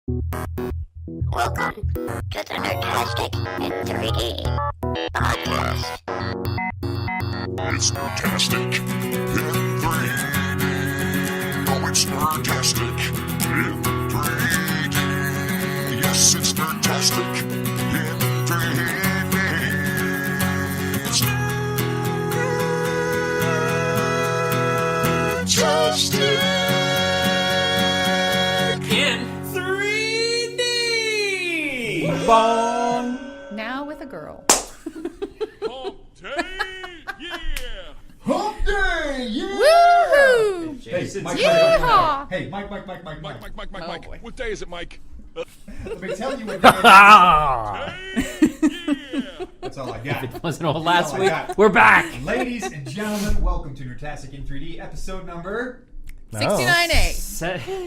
Welcome to the Nerdtastic In 3D podcast. It's Nerdtastic in 3D. Oh, it's Nerdtastic in 3D. Yes, it's Nerdtastic in 3D. It's Nerdtastic in 3D. Bong. Now with a girl. Hump Day, yeah! Hump Day, yeah! Woohoo! Jason, Yeehaw! Hey, Mike. Mike. boy. What day is it, Mike? Let me tell you what day it Hey, yeah! is. That's all I got. It wasn't all last That's all I week. got. We're back. Ladies and gentlemen, welcome to Nerdtastic in 3D, episode number... 69A.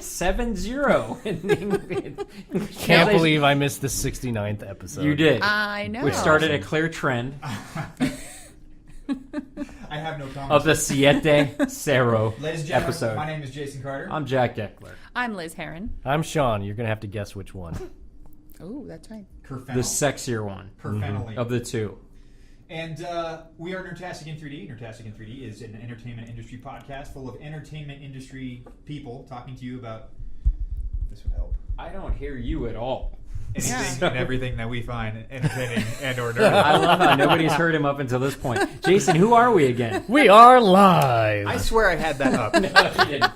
7-0. Can't believe I missed the 69th episode. You did. I know. Which started a clear trend I have no of comments. the Siete Cero Ladies and gentlemen, episode. my name is Jason Carter. I'm Jack Eckler. I'm Liz Heron. I'm Sean. You're going to have to guess which one. Oh, that's right. Kerfennel. The sexier one Kerfennelly. of the two. And we are Nerdtastic in 3D. Nerdtastic in 3D is an entertainment industry podcast full of entertainment industry people talking to you about... This would help. I don't hear you at all. Anything and everything that we find entertaining and or I nerding. love how nobody's heard him up until this point. Jason, who are we again? We are live. I swear I had that up. No, you didn't.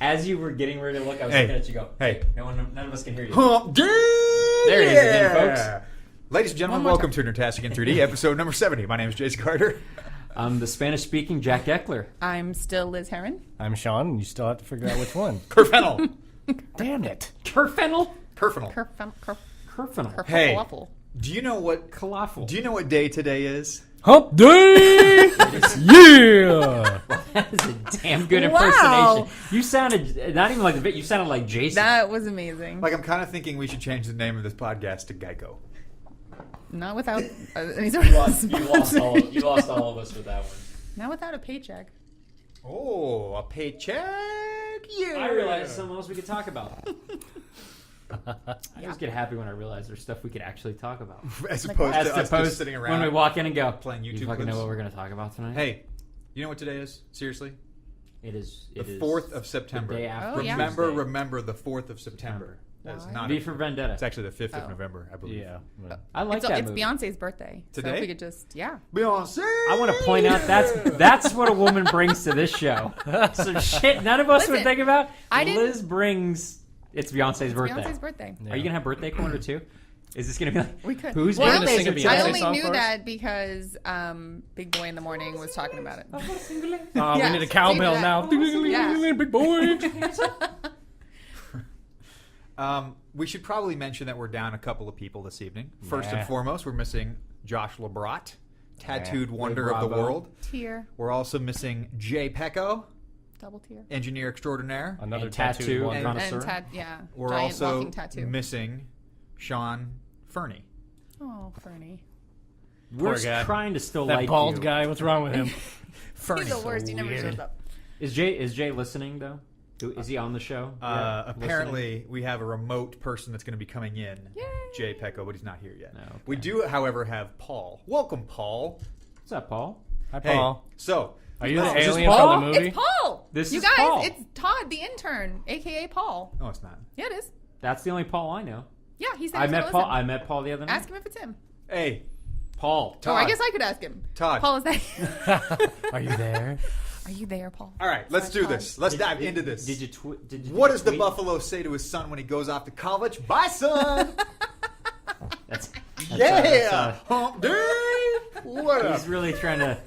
As you were getting ready to look, I was Hey. looking at you go, Hey. none of us can hear you. Hump Day! There he is again, folks. Ladies and gentlemen, welcome to Nerdtastic in 3D, episode number 70. My name is Jason Carter. I'm the Spanish-speaking Jack Eckler. I'm still Liz Heron. I'm Sean, and you still have to figure out which one. Kerfennel. Damn it. Kerfennel? Kerfennel. Kerfennel. Hey. Kerfuffle. Do you know what Falafel. day today is? Hump Day! Yeah! That is a damn good Wow. impersonation. You sounded, not even like the bit, you sounded like Jason. That was amazing. Like, I'm kind of thinking we should change the name of this podcast to Geico. Not without any sort You of lost all of us with that one. Not without a paycheck. Oh, a paycheck? Yeah. I realized something else we could talk about. I always get happy when I realize there's stuff we could actually talk about. As opposed As to us opposed just sitting around. when we walk in and go, playing you YouTube fucking know clips." what we're going to talk about tonight? Hey, you know what today is? Seriously? It is The 4th of September. The day after Oh, yeah. Remember the 4th of September. That is Why? not V for Vendetta. It's actually the 5th of Oh. November, I believe. Yeah. I like It's that movie. Beyonce's birthday. So Today? if we could just, yeah. Beyonce! I want to point out that's what a woman brings to this show. Some shit none of us would Listen, think about. I didn't- Liz brings. It's Beyonce's birthday. Beyonce's birthday. Are you gonna have birthday corner too? Is this gonna be like We could. who's Well, gonna sing a birthday? Beyonce I only song knew for us? that because Big Boy in the Morning was talking about it. We Yes, need a cowbell see now. that. Yes. Big boy. We should probably mention that we're down a couple of people this evening. First and Yeah. foremost, we're missing Josh Labrat, tattooed wonder of the bravo. world. Tier. We're also missing Jay Pecco, Double tier. engineer extraordinaire. Another And tattoo tattooed and one. connoisseur. Yeah. We're Giant also walking tattoo. missing Sean Fernie. Oh, Fernie. We're Poor guy. trying to still That like bald you. guy, what's wrong with him? He's the worst. He never shows up. Is Jay listening though? Is he on the show? Yeah, Apparently, we have a remote person that's going to be coming in, Yay. Jay Pecco, but he's not here yet. No, okay. We do, however, have Paul. Welcome, Paul. What's up, Paul? Hi, Hey, Paul. so Are you the is this alien Paul? from the movie? It's Paul. This you is guys, Paul. it's Todd, the intern, aka Paul. no, it's not. Yeah, it is. That's the only Paul I know. Yeah, he said I he's met gonna Paul. listen. I met Paul the other night. Ask him if it's him. Hey, Paul. Oh, I Todd. guess I could ask him. Todd. Paul, is that? Are you there? Are you there, Paul? All right, let's do Todd. this. Let's dive into this. Did you did you What does the tweet? buffalo say to his son when he goes off to college? Bye, son. That's Yeah, hump day. What up? he's really trying to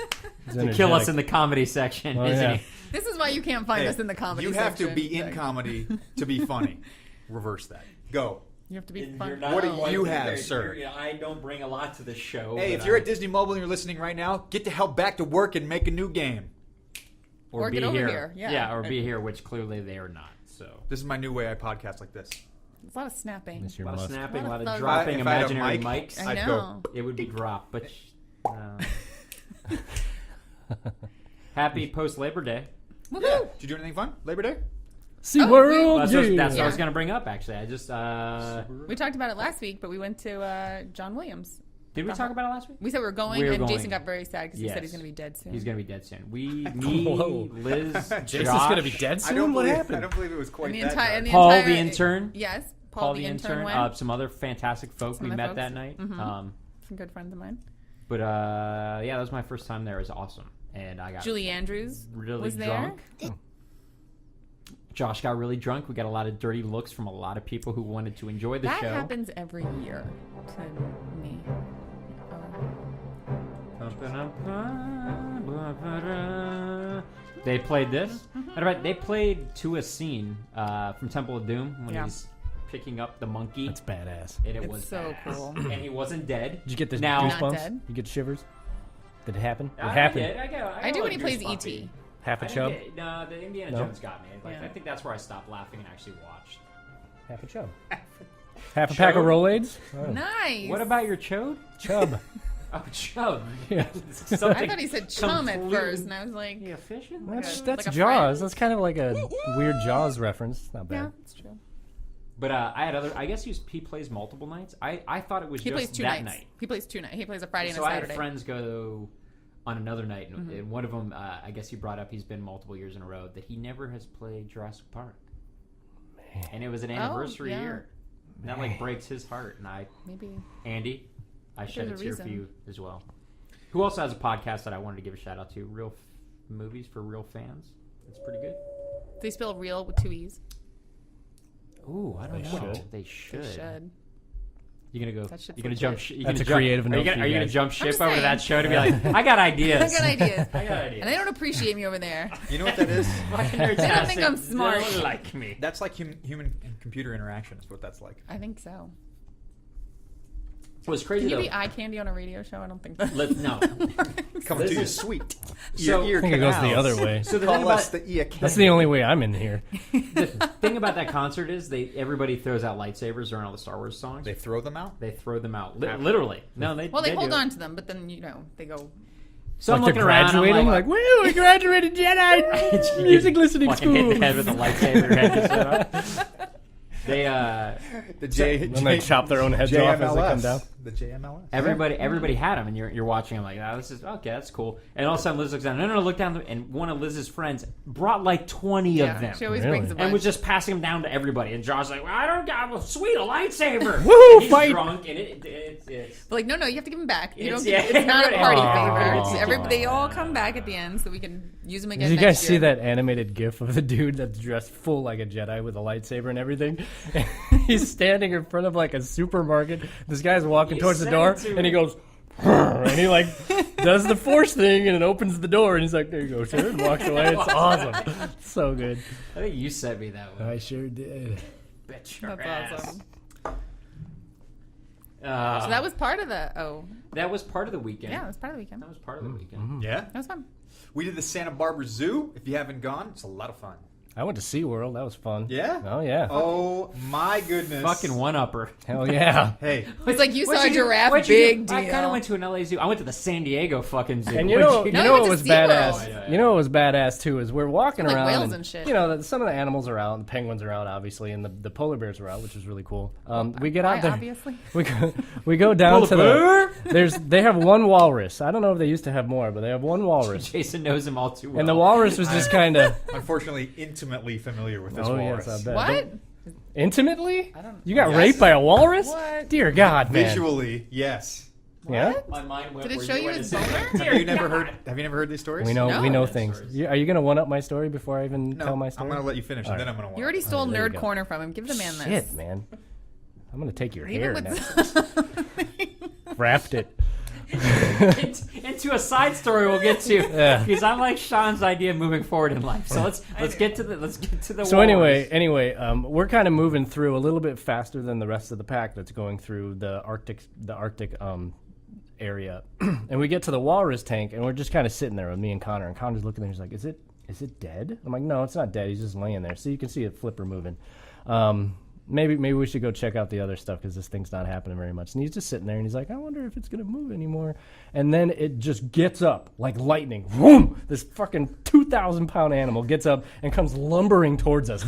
He's kill us energetic. in the comedy section, Oh, isn't yeah. he? This is why you can't find Hey, us in the comedy you have to section. be in Like, comedy to be funny. Reverse that. Go. You have to be You're fun. not What do quite you there. have, sir? I don't bring a lot to the show. Hey, but if you're I- at Disney Mobile and you're listening right now, get the hell back to work and make a new game. Or be get over here. here, yeah. or be here, which clearly they are not. So This is my new way I podcast like this. There's a lot of snapping. It's a your lot of must. snapping, a A lot lot of of dropping If I had a imaginary mic, mics. I I'd know. go. It would be dropped, but happy post Labor Day. Woohoo! Yeah. Did you do anything fun? Labor Day? SeaWorld. That's what I was Yeah. going to bring up, actually. I just... We talked about it last week, but we went to John Williams. Did we talk about it last week? We said we were going, We were and going. Jason got very sad because he said Yes. he's going to be dead soon. He's going to be dead soon. Whoa. Liz, Jason's Josh, gonna be dead soon. What happened? I don't believe it was quite And the that entire, dark. and the Paul entire, the intern. Yes, Paul the intern. went. Some other fantastic folk Some we other met folks. that night. Some good friends of mine. But yeah, that was my first time there. It was awesome, and I got Julie Andrews really was drunk. there. Josh got really drunk. We got a lot of dirty looks from a lot of people who wanted to enjoy the That show. happens every year to me. They played this. Matter of fact, they played to a scene from Temple of Doom when Yeah. he's picking up the monkey. That's badass. And it It's was so badass. cool. And he wasn't dead. Did you get the Now- Not goosebumps? dead. You get shivers? Did it happen? It I happened. did. I do when he plays E.T. Half a I didn't chub? get- No, the Indiana No? Jones got me. Like, Yeah. I think that's where I stopped laughing and actually watched. Half a chub. Half a pack of Chub? Rolaids? Oh. Nice. What about your chode? Chub. Oh, chub. Yeah. I thought he said chum at completely- first, and I was like, You fishing? That's, a- that's like a Jaws. friend? That's kind of like a weird Jaws reference. It's not yeah, bad. it's true. But I had other. I guess he plays multiple nights. I thought it was He just plays two that nights. night. He plays 2 nights. He plays a Friday and So a I Saturday. had friends go on another night, and one of them, I guess he brought up he's been multiple years in a row that he never has played Jurassic Park, and it was an anniversary yeah. year. And that like breaks his heart. And Maybe. Andy, I shed a There's a tear for reason. you as well. Who also has a podcast that I wanted to give a shout out to? Real Movies for Real Fans. It's pretty good. They spell real with 2 E's. Ooh, I don't They know. should. They should. They should. You gonna go? That shit's You gonna legit. jump? You That's gonna a jump, creative Are note you for gonna, are you you gonna guys. jump ship just over to saying. that show to be like, I got ideas. I got ideas. I got ideas. And they don't appreciate me over there. You know what that is? Fucking They don't think I'm Nerdtastic. smart. They don't like me. That's like human and computer interaction. Is what that's like. I think so. What's crazy Can you though? be eye candy on a radio show? I don't think so. No. Coming to you Listen. sweet. So- ear I think it goes the canals. other way. So the thing Call us about the ear That's the only way I'm in here. the thing about that concert is everybody throws out lightsabers during all the Star Wars songs. They throw them out. They throw them out literally. No, they Well, they hold do. on to them, but then, they go. So I'm Like looking they're around. graduating. I'm Like, woo, we graduated Jedi music listening fucking hit school. the head with a lightsaber. Head just They The J. And they chop their own heads off as they come down. The JMLS. everybody had them, and you're watching them like, oh, this is okay, that's cool. And all of a sudden Liz looks down. No, look down, and one of Liz's friends brought like 20 of them. She always Really? brings a bunch. And was just passing them down to everybody. And Josh's like, well, I don't got a sweet, a lightsaber. Woo, He's fight. drunk, and it's But like, no, you have to give them back. You It's- don't. yeah, It's not a party everybody- favor. Aw. It's everybody. They all come back at the end, so we can use them again. Did you guys next see year. that animated GIF of the dude that's dressed full like a Jedi with a lightsaber and everything? He's standing in front of like a supermarket. This guy's walking You towards the sent door, it to and he me. goes, and he like does the force thing, and it opens the door, and he's like, "There you go, sir," and walks away. It's awesome. It's so good. I think you sent me that one. I sure did. Bet your That's ass. awesome. Uh, So that was part of the. Oh, that was part of the weekend. yeah, that was part of the weekend. That was part of the weekend. Yeah. That was fun. We did the Santa Barbara Zoo. If you haven't gone, it's a lot of fun. I went to SeaWorld. That was fun. Yeah? Oh yeah. Oh my goodness. Fucking one upper. Hell yeah. Hey, It's like you saw a giraffe. What'd you Big do? deal. I kind of went to an LA zoo. I went to the San Diego fucking zoo. And you What'd know, do? you No, know you what went was to SeaWorld. badass? Yeah. You know what was badass too is we're walking Like around whales and shit. You know, some of the animals are out, the penguins are out, obviously, and the polar bears are out, which is really cool. We get out Why, there. obviously. We go down to Polar they have one walrus. I don't know if they used to have more, but they have one walrus. Jason knows him all too well. And the walrus was just kind of unfortunately, intimately familiar with this oh walrus. yes, I bet. What? Intimately? I don't. You got Yes. raped by a walrus? What? Dear God, man. Visually, yes. Yeah. My mind went Did it where show you went his to say, boner? "Dear Have you never God." heard? Have you never heard these stories? We know No. things. Stories. Are you gonna one up my story before I even No, tell my I'm story? gonna let you finish, and then I'm gonna. You already stole there you Nerd go. Corner from him. Give the man this. Shit, man. I'm gonna take your hair Even next. with Wrapped it. Into a side story we'll get to Yeah. because I like Sean's idea of moving forward in life. So let's get to the So walrus. anyway, we're kind of moving through a little bit faster than the rest of the pack that's going through the Arctic area, and we get to the walrus tank, and we're just kind of sitting there with me and Connor, and Connor's looking there. He's like, "Is it dead?" I'm like, "No, it's not dead. He's just laying there." So you can see a flipper moving. maybe we should go check out the other stuff because this thing's not happening very much. And he's just sitting there, and he's like, I wonder if it's going to move anymore. And then it just gets up like lightning. Vroom! This fucking 2,000-pound animal gets up and comes lumbering towards us.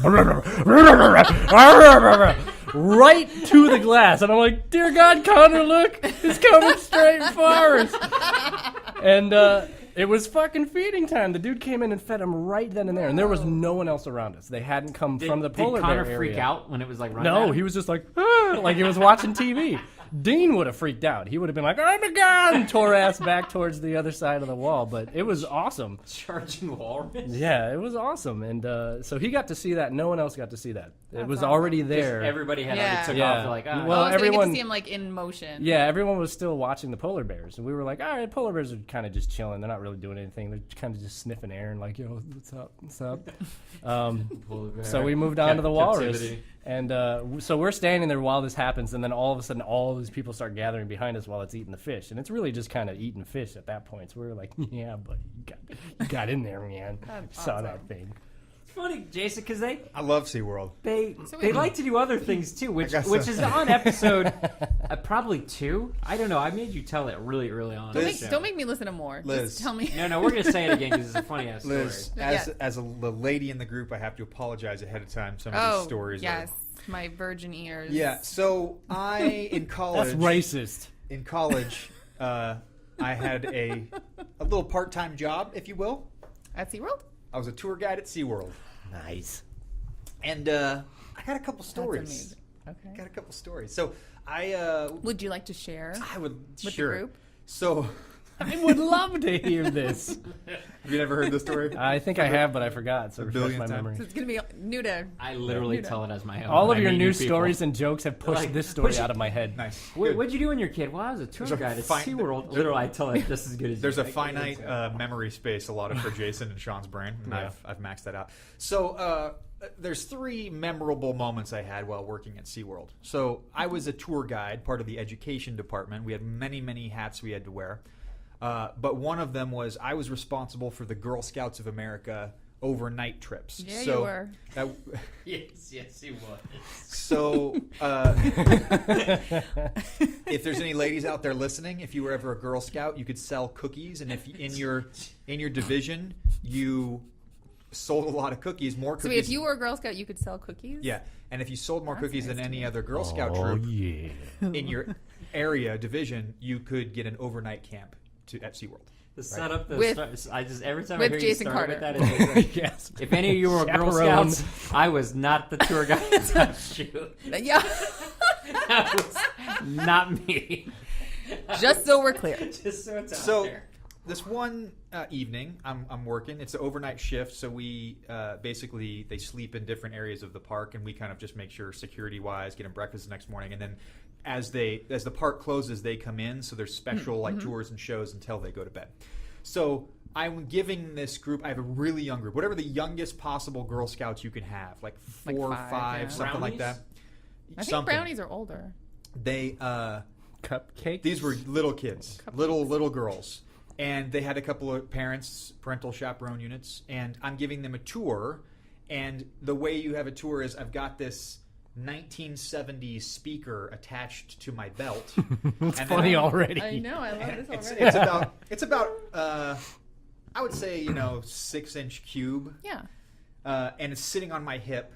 Right to the glass. And I'm like, dear God, Connor, look. It's coming straight for us. And it was fucking feeding time. The dude came in and fed him right then and there. And there was no one else around us. They hadn't come from the polar bear area. Did Connor freak out when it was like running? No, he was just like, ah, like he was watching TV. Dean would have freaked out. He would have been like, oh my God, and tore ass back towards the other side of the wall. But it was awesome. Charging walrus? Yeah, it was awesome. And so he got to see that. No one else got to see that. It was awesome. already there. Everybody had Yeah. already took Yeah. off. They're like, Well, so you get everyone- to see him like in motion. Yeah, everyone was still watching the polar bears. And we were like, all right, polar bears are kind of just chilling. They're not really doing anything. They're kind of just sniffing air and like, yo, what's up? What's up? So we moved on to the walrus. Captivity. And so we're standing there while this happens. And then all of a sudden, all of these people start gathering behind us while it's eating the fish. And it's really just kind of eating fish at that point. So we were like, yeah, buddy, you got in there, man. That's Saw awesome. that thing. It's funny, Jason, because I love SeaWorld. they we- like to do other things too, which guess so. is on episode probably 2. I don't know. I made you tell it really early on. Don't make me listen to more. Liz. Just tell me. No, we're gonna say it again because it's a funny ass story. Liz, the lady in the group, I have to apologize ahead of time. Some of Oh, these stories yes. are... My virgin ears. Yeah, so in college... That's racist. In college, I had a little part-time job, if you will. At SeaWorld? I was a tour guide at SeaWorld. Nice. And I got a couple stories. That's amazing. Okay. Got a couple stories. So I Would you like to share? would the sure. group? So I would love to hear this. have you never heard this story? I think I have, but I forgot. So A refresh billionth my time. memory. So it's going to be new to... I literally tell it as my own. All when of I your meet new people. stories and jokes have pushed Like, this story push it- out of my head. Nice. What'd you do when you were a kid? Well, I was a tour There's a guide at fine- SeaWorld. Literally, I tell it just as good as There's you. a finite memory space allotted for Jason and Sean's brain, and Yeah. I've maxed that out. So there's 3 memorable moments I had while working at SeaWorld. So I was a tour guide, part of the education department. We had many, many hats we had to wear. But one of them was I was responsible for the Girl Scouts of America overnight trips. Yeah, so you were. That, Yes, he was. so if there's any ladies out there listening, if you were ever a Girl Scout, you could sell cookies, and if in your division you sold a lot of cookies, more So cookies. if you were a Girl Scout, you could sell cookies? Yeah, and if you sold more That's cookies nice than to any know. other Girl Scout Oh, troop yeah. in your area division, you could get an overnight camp at SeaWorld. The setup, With- I just every time with I hear Jason you start with Carter. that, it's like, Yes. if any of you were Girl Chaperone. Scouts, I was not the tour guide at that shoot. Yeah. That was not me. Just so we're clear. Just so it's out So there. this one evening, I'm working. It's an overnight shift, so we basically they sleep in different areas of the park, and we kind of just make sure security wise, get them breakfast the next morning, and then as the park closes, they come in. So there's special like tours and shows until they go to bed. So I'm giving this group. I have a really young group, whatever the youngest possible Girl Scouts you can have, like 4 or 5, yeah. something like that. Brownies? I think Something. brownies are older. They Cupcake. these were little kids, little girls, and they had a couple of parental chaperone units, and I'm giving them a tour. And the way you have a tour is I've got this 1970s speaker attached to my belt. It's and funny then already. I know. I love this already. It's about I would say 6-inch cube, Yeah. and it's sitting on my hip,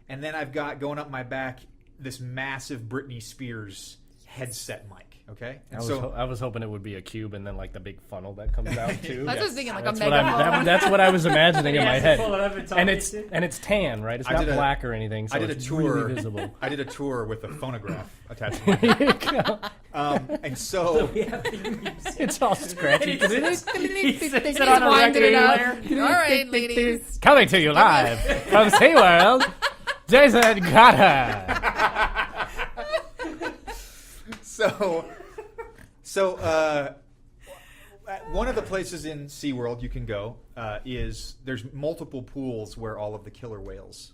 and then I've got going up my back this massive Britney Spears headset mic. Okay, and I was hoping it would be a cube and then like the big funnel that comes out too. That's what I was thinking, like That's a what megaphone. that's what I was imagining in He my has to head. pull it up and talk And to it's tan, right? It's I not did a- black or anything. So I did a it's tour. really visible. I did a tour with a phonograph attached to my head. And so It's all scratchy. He's He's on a winding it record up. All right, ladies. Coming to you live from SeaWorld, Jason Carter. So one of the places in SeaWorld you can go is there's multiple pools where all of the killer whales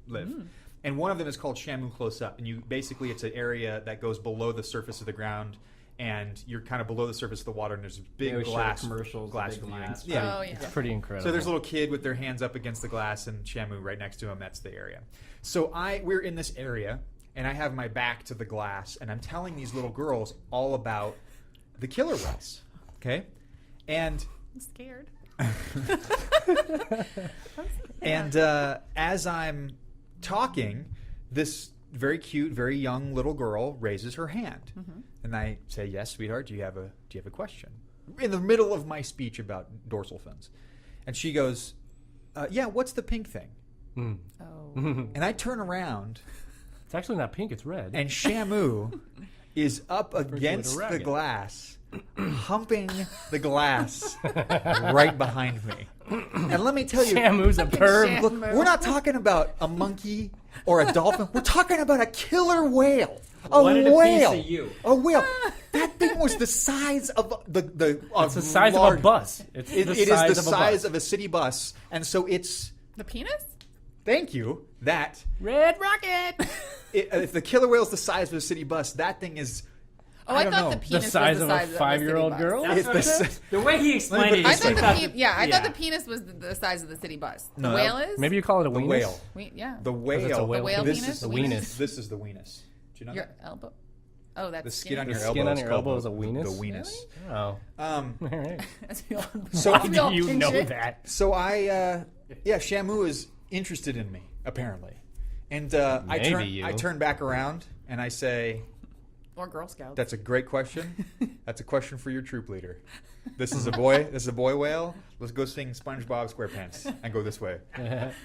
live. And one of them is called Shamu Close Up. And it's an area that goes below the surface of the ground. and you're kind of below the surface of the water, and there's They big always show glass commercials, glass big viewings. glass. Yeah. Oh, yeah. It's pretty incredible. So there's a little kid with their hands up against the glass, and Shamu right next to him. That's the area. So we're in this area, and I have my back to the glass, and I'm telling these little girls all about the killer whales. Okay, and I'm scared. and as I'm talking, this very cute, very young little girl raises her hand, and I say, "Yes, sweetheart. Do you have a question?" In the middle of my speech about dorsal fins, and she goes, "Yeah, what's the pink thing?" Oh. And I turn around, It's actually not pink, it's red. and Shamu is up against the rabbit. glass, humping the glass right behind me. And let me tell you, Shamu's a perv. look, we're not talking about a monkey or a dolphin. We're talking about a killer whale. Wanted a piece whale. of you. A whale. That thing was the size of It's the size of a bus. It's It the is size the of a size bus. of a city bus, and so it's. The penis? Thank you. That Red rocket. if the killer whale's the size of a city bus, that thing is. Oh, I don't thought know. the penis size was of the a size of 5-year-old the city girl? bus. It's the si- The way he explained it, put I you this thought just the thought, thought the penis was the size of the city bus. The No, whale is? Maybe you call it a the weenus? whale. Yeah. The whale. it's a whale. The whale this penis? is The Weenus? weenus. This is the weenus. Do you know Your that? elbow. Oh, that's The skin on The your skin elbow. on is your called elbow is a the weenus? weenus. Oh. All right. So How do you know that? So Shamu is interested in me apparently, and Maybe I turn back around and I say, Or Girl Scouts. "That's a great question. That's a question for your troop leader. This is a boy. This is a boy whale. Let's go sing SpongeBob SquarePants and go this way.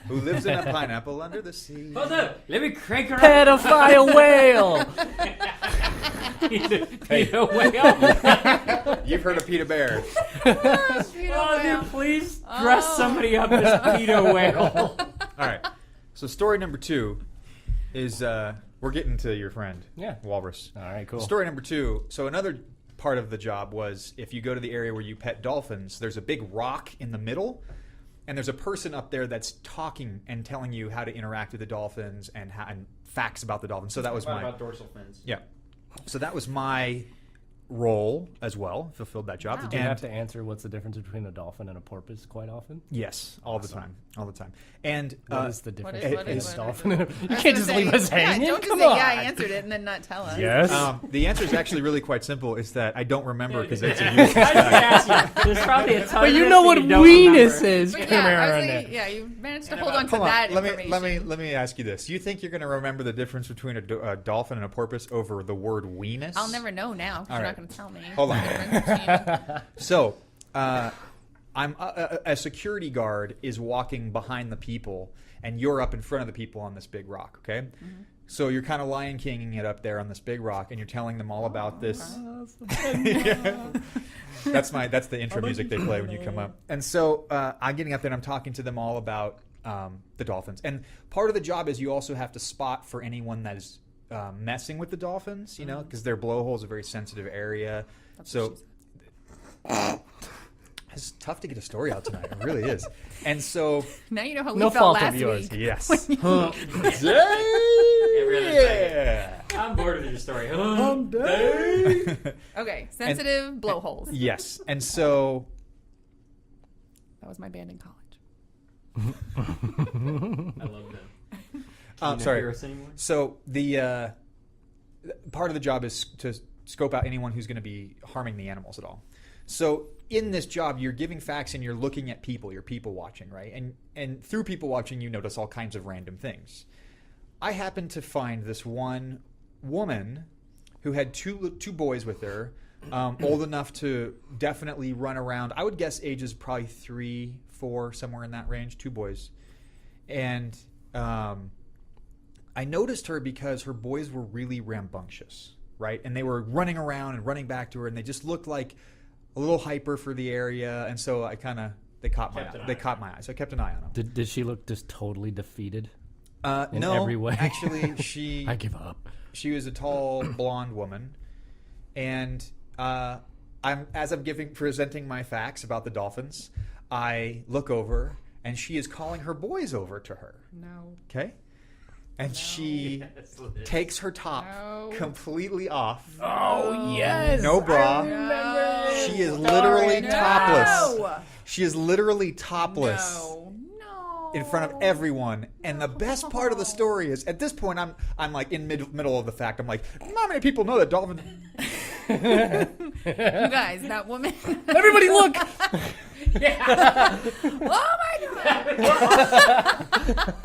Who lives in a pineapple under the sea?" hold up, let me crank her up. Pedophile whale! Peter whale. You've heard of Peter Bear. Oh, dude, please dress somebody up as Peter whale. All right. So story number 2 is we're getting to your friend, Yeah. Walrus. All right, cool. Story number 2. So another part of the job was if you go to the area where you pet dolphins, there's a big rock in the middle, and there's a person up there that's talking and telling you how to interact with the dolphins and facts about the dolphins. So that was my dorsal fins. yeah. So that was my role as well. Fulfilled that job. Wow. Do you And- have to answer what's the difference between a dolphin and a porpoise quite often? Yes, all the time, And What is the difference is- between what a is- dolphin and a... You I was can't just gonna leave say, us hanging. Yeah, don't just Come say, on. yeah, I answered it, and then not tell us. Yes. the answer is actually really quite simple. It's that I don't remember because it's a I just asked you. There's probably a ton But of you this know that what you don't weenus remember. is. But Come yeah, I around was there. thinking, yeah, you managed to hold on to Hold on, that let information. me ask you this. You think you're going to remember the difference between a dolphin and a porpoise over the word weenus? I'll never know now because All you're right. not going to tell me. Hold on. the difference between- So, I'm a security guard is walking behind the people, and you're up in front of the people on this big rock. Okay, so you're kind of Lion Kinging it up there on this big rock, and you're telling them all about this. That's the intro music they play when you come up. And so I'm getting up there and I'm talking to them all about the dolphins. And part of the job is you also have to spot for anyone that is messing with the dolphins, you know, because their blowhole is a very sensitive area. So it's tough to get a story out tonight. It really is. And so Now you know how we No felt fault of last yours. week. yes. Yeah. I'm bored of your story. Okay, sensitive blowholes. Yes. And so That was my band in college. I love that. sorry. So the part of the job is to scope out anyone who's going to be harming the animals at all. So in this job, you're giving facts and you're looking at people. You're people watching, right? And through people watching, you notice all kinds of random things. I happened to find this one woman who had two boys with her, old enough to definitely run around. I would guess ages probably 3, 4, somewhere in that range. 2 boys, and I noticed her because her boys were really rambunctious, right? And they were running around and running back to her, and they just looked like a little hyper for the area. And so they caught my eye. So I kept an eye on them. Did she look just totally defeated? In No, every way? actually, she I give up. she was a tall blonde woman, and I'm presenting my facts about the dolphins. I look over, and she is calling her boys over to her. No. Okay, and she takes her top completely off. Oh yes. No bra. Remember. She is literally No. topless. She is literally topless. No. In front of everyone, and the best part of the story is at this point I'm like in middle of the fact. I'm like, not many people know that dolphin. You guys, that woman. Everybody look. Oh my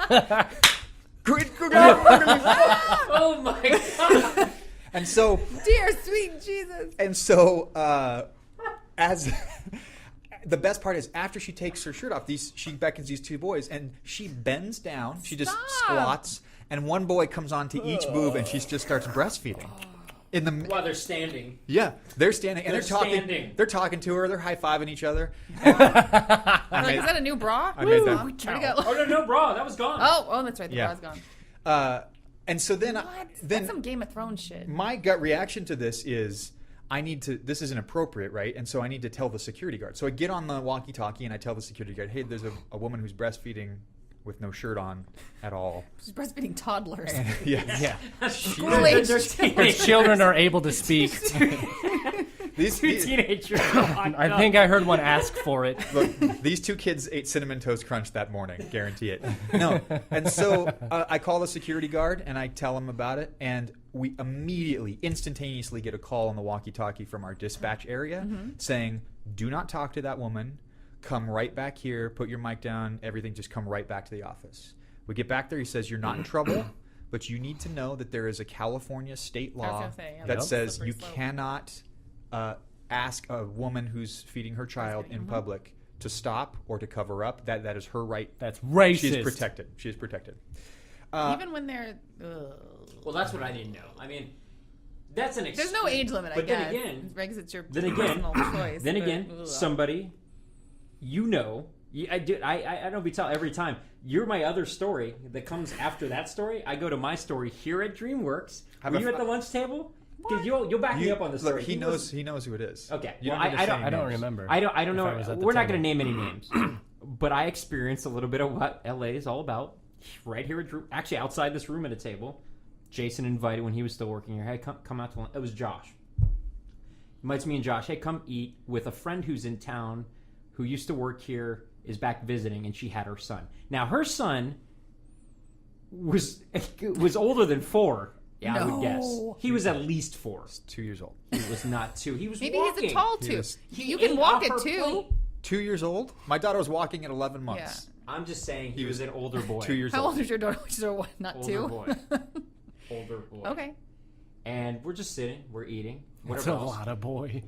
god! Good. Oh my god! And so Dear sweet Jesus. as the best part is after she takes her shirt off, she beckons these two boys, and she bends down. She just squats, and one boy comes onto each boob, and she just starts breastfeeding. While they're standing. Yeah, they're standing, and they're talking. standing. They're talking to her. They're high fiving each other. Is that a new bra? I made that. Where'd it go? Oh no, bra, that was gone. Oh, that's right. The Yeah. bra's gone. And so then, What? That's some Game of Thrones shit. my gut reaction to this is this is inappropriate, right? And so I need to tell the security guard. So I get on the walkie-talkie and I tell the security guard, hey, there's a woman who's breastfeeding with no shirt on at all. She's breastfeeding toddlers. Yeah. School-age Her children are able to speak. These Teenagers. I think I heard one ask for it. look, these two kids ate Cinnamon Toast Crunch that morning, guarantee it. No, and so I call the security guard and I tell him about it, and we immediately, instantaneously get a call on the walkie-talkie from our dispatch area saying, "Do not talk to that woman. Come right back here. Put your mic down. Everything. Just come right back to the office." We get back there. He says, "You're not in trouble, but you need to know that there is a California state I was law gonna say, yeah, that that's says slippery you slope. cannot ask a woman who's feeding her child in public to stop or to cover up. That is her right. That's racist. She is protected. She is protected." Even when they're. Well, that's what I didn't know. I mean, that's an. There's no age limit, I But guess. then again, Because it's your then again, personal choice. then but, again, ugh. somebody, I don't be tell every time. You're my other story that comes after that story. I go to my story here at DreamWorks. Were you at the lunch table? Because you'll back me up on this story. Look, he knows who it is. Okay. You Well, don't need to say I don't names. remember. I don't if I know. was at the We're not table. going to name any names, but I experienced a little bit of what LA is all about right here at Drew. Actually, outside this room at a table. Jason invited when he was still working here. Hey, come out to lunch. It was Josh. Invites me and Josh. Hey, come eat with a friend who's in town, who used to work here, is back visiting, and she had her son. Now her son was older than 4. Yeah, I would guess No. he was at least 4. 2 years old. He was not 2. He was Maybe walking. he's a tall He two. is- You He can ate walk off it her too. plate. 2 years old. My daughter was walking at 11 months. I'm just saying he was an older boy. 2 years How old. old is your daughter? She's what? Not Older 2? boy. Older boy. Okay. And we're just sitting. We're eating. That's Whatever a else. lot of boy.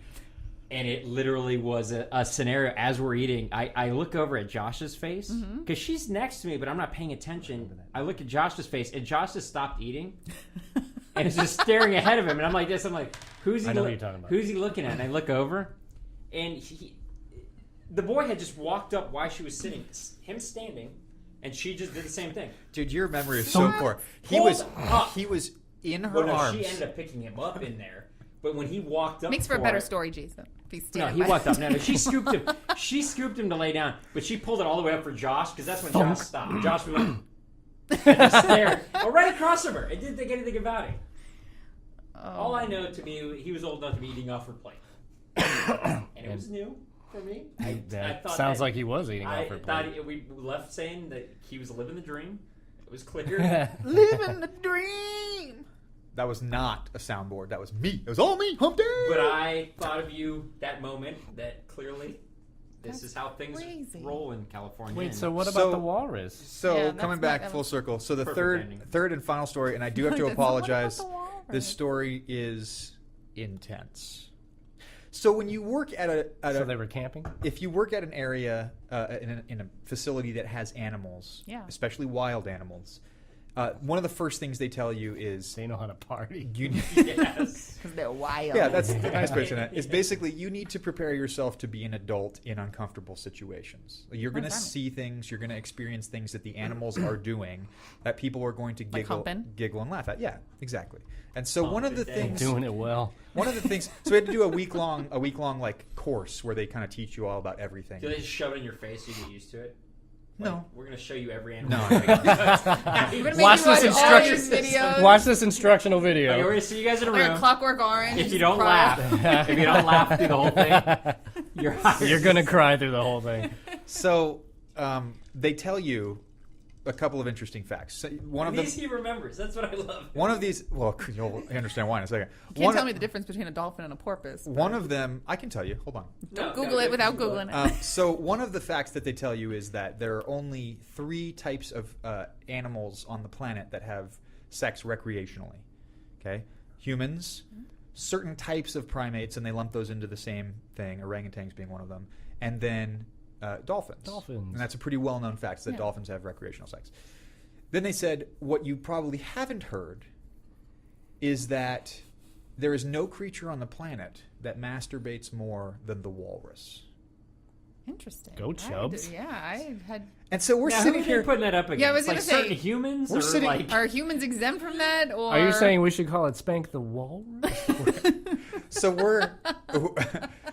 And it literally was a scenario as we're eating. I look over at Josh's face because she's next to me, but I'm not paying attention. I look at Josh's face, and Josh has stopped eating and is just staring ahead of him. And I'm like this. I'm like, who's he? I know what you're talking about. Who's he looking at? And I look over, and the boy had just walked up while she was sitting, him standing, and she just did the same thing. Dude, your memory is so poor. He Hold was up. in her Well, no, arms. she ended up picking him up in there. But when he walked up, Makes for a better it- story, Jason. If he's No, standing he by- walked up. No, she scooped him. She scooped him to lay down, but she pulled it all the way up for Josh because that's when Josh stopped. Josh went like, and just stared. Oh, right across from her. I didn't think anything about it. All I know to me, he was old enough to be eating off her plate, and it was new for me. I That thought sounds that- like he was eating I off her thought plate. we left saying that he was living the dream. It was clear. Living the dream. That was not a soundboard. That was me. It was all me, Hump Day. But I thought of you that moment that clearly this is how things crazy. roll in California. Wait, And so what So- about the walrus? So Yeah, that's coming not- back that full was- circle. So the Perfect ending. third and final story, and I do have to That's not what about apologize. the walrus. This story is intense. So when you work at So they were camping? if you work at an area in a facility that has animals, Yeah. especially wild animals, one of the first things they tell you is They know how to party. you. yes. Because they're wild. Yeah, that's the nice way to say it. It's basically you need to prepare yourself to be an adult in uncomfortable situations. You're going to Right. see things, you're going to experience things that the animals are doing that people are going to humping? giggle and laugh at. Yeah, exactly. And so one of the Humping. things, Doing it well. one of the things, so we had to do a week long like course where they kind of teach you all about everything. Do they just shove it in your face so you get used to it? No. We're gonna show you every animal. We're gonna make Watch you this watch all these instruction. videos. Watch this instructional We're video. gonna see you guys in a Like a room. Clockwork Orange. If you don't cry. laugh, if you don't laugh through the whole thing, you're hired. You're gonna cry through the whole thing. So they tell you a couple of interesting facts. So one of them. These he remembers. That's what I love. One of these. Well, you'll understand why in a second. You can't One tell of- me the difference between a dolphin and a porpoise. One of them, I can tell you. Hold on. No, Google it without Googling it. So one of the facts that they tell you is that there are only 3 types of animals on the planet that have sex recreationally. Okay, humans, certain types of primates, and they lump those into the same thing. Orangutans being one of them, and then dolphins. Dolphins. And that's a pretty well-known fact that dolphins have recreational sex. Then they said what you probably haven't heard is that there is no creature on the planet that masturbates more than the walrus. Interesting. Go Chubbs. I had. And so we're Now, sitting who are here you putting that up against? Yeah, I was like gonna say, certain humans, we're or sitting- like Are humans exempt from that? Or Are you saying we should call it Spank the Walrus? So we're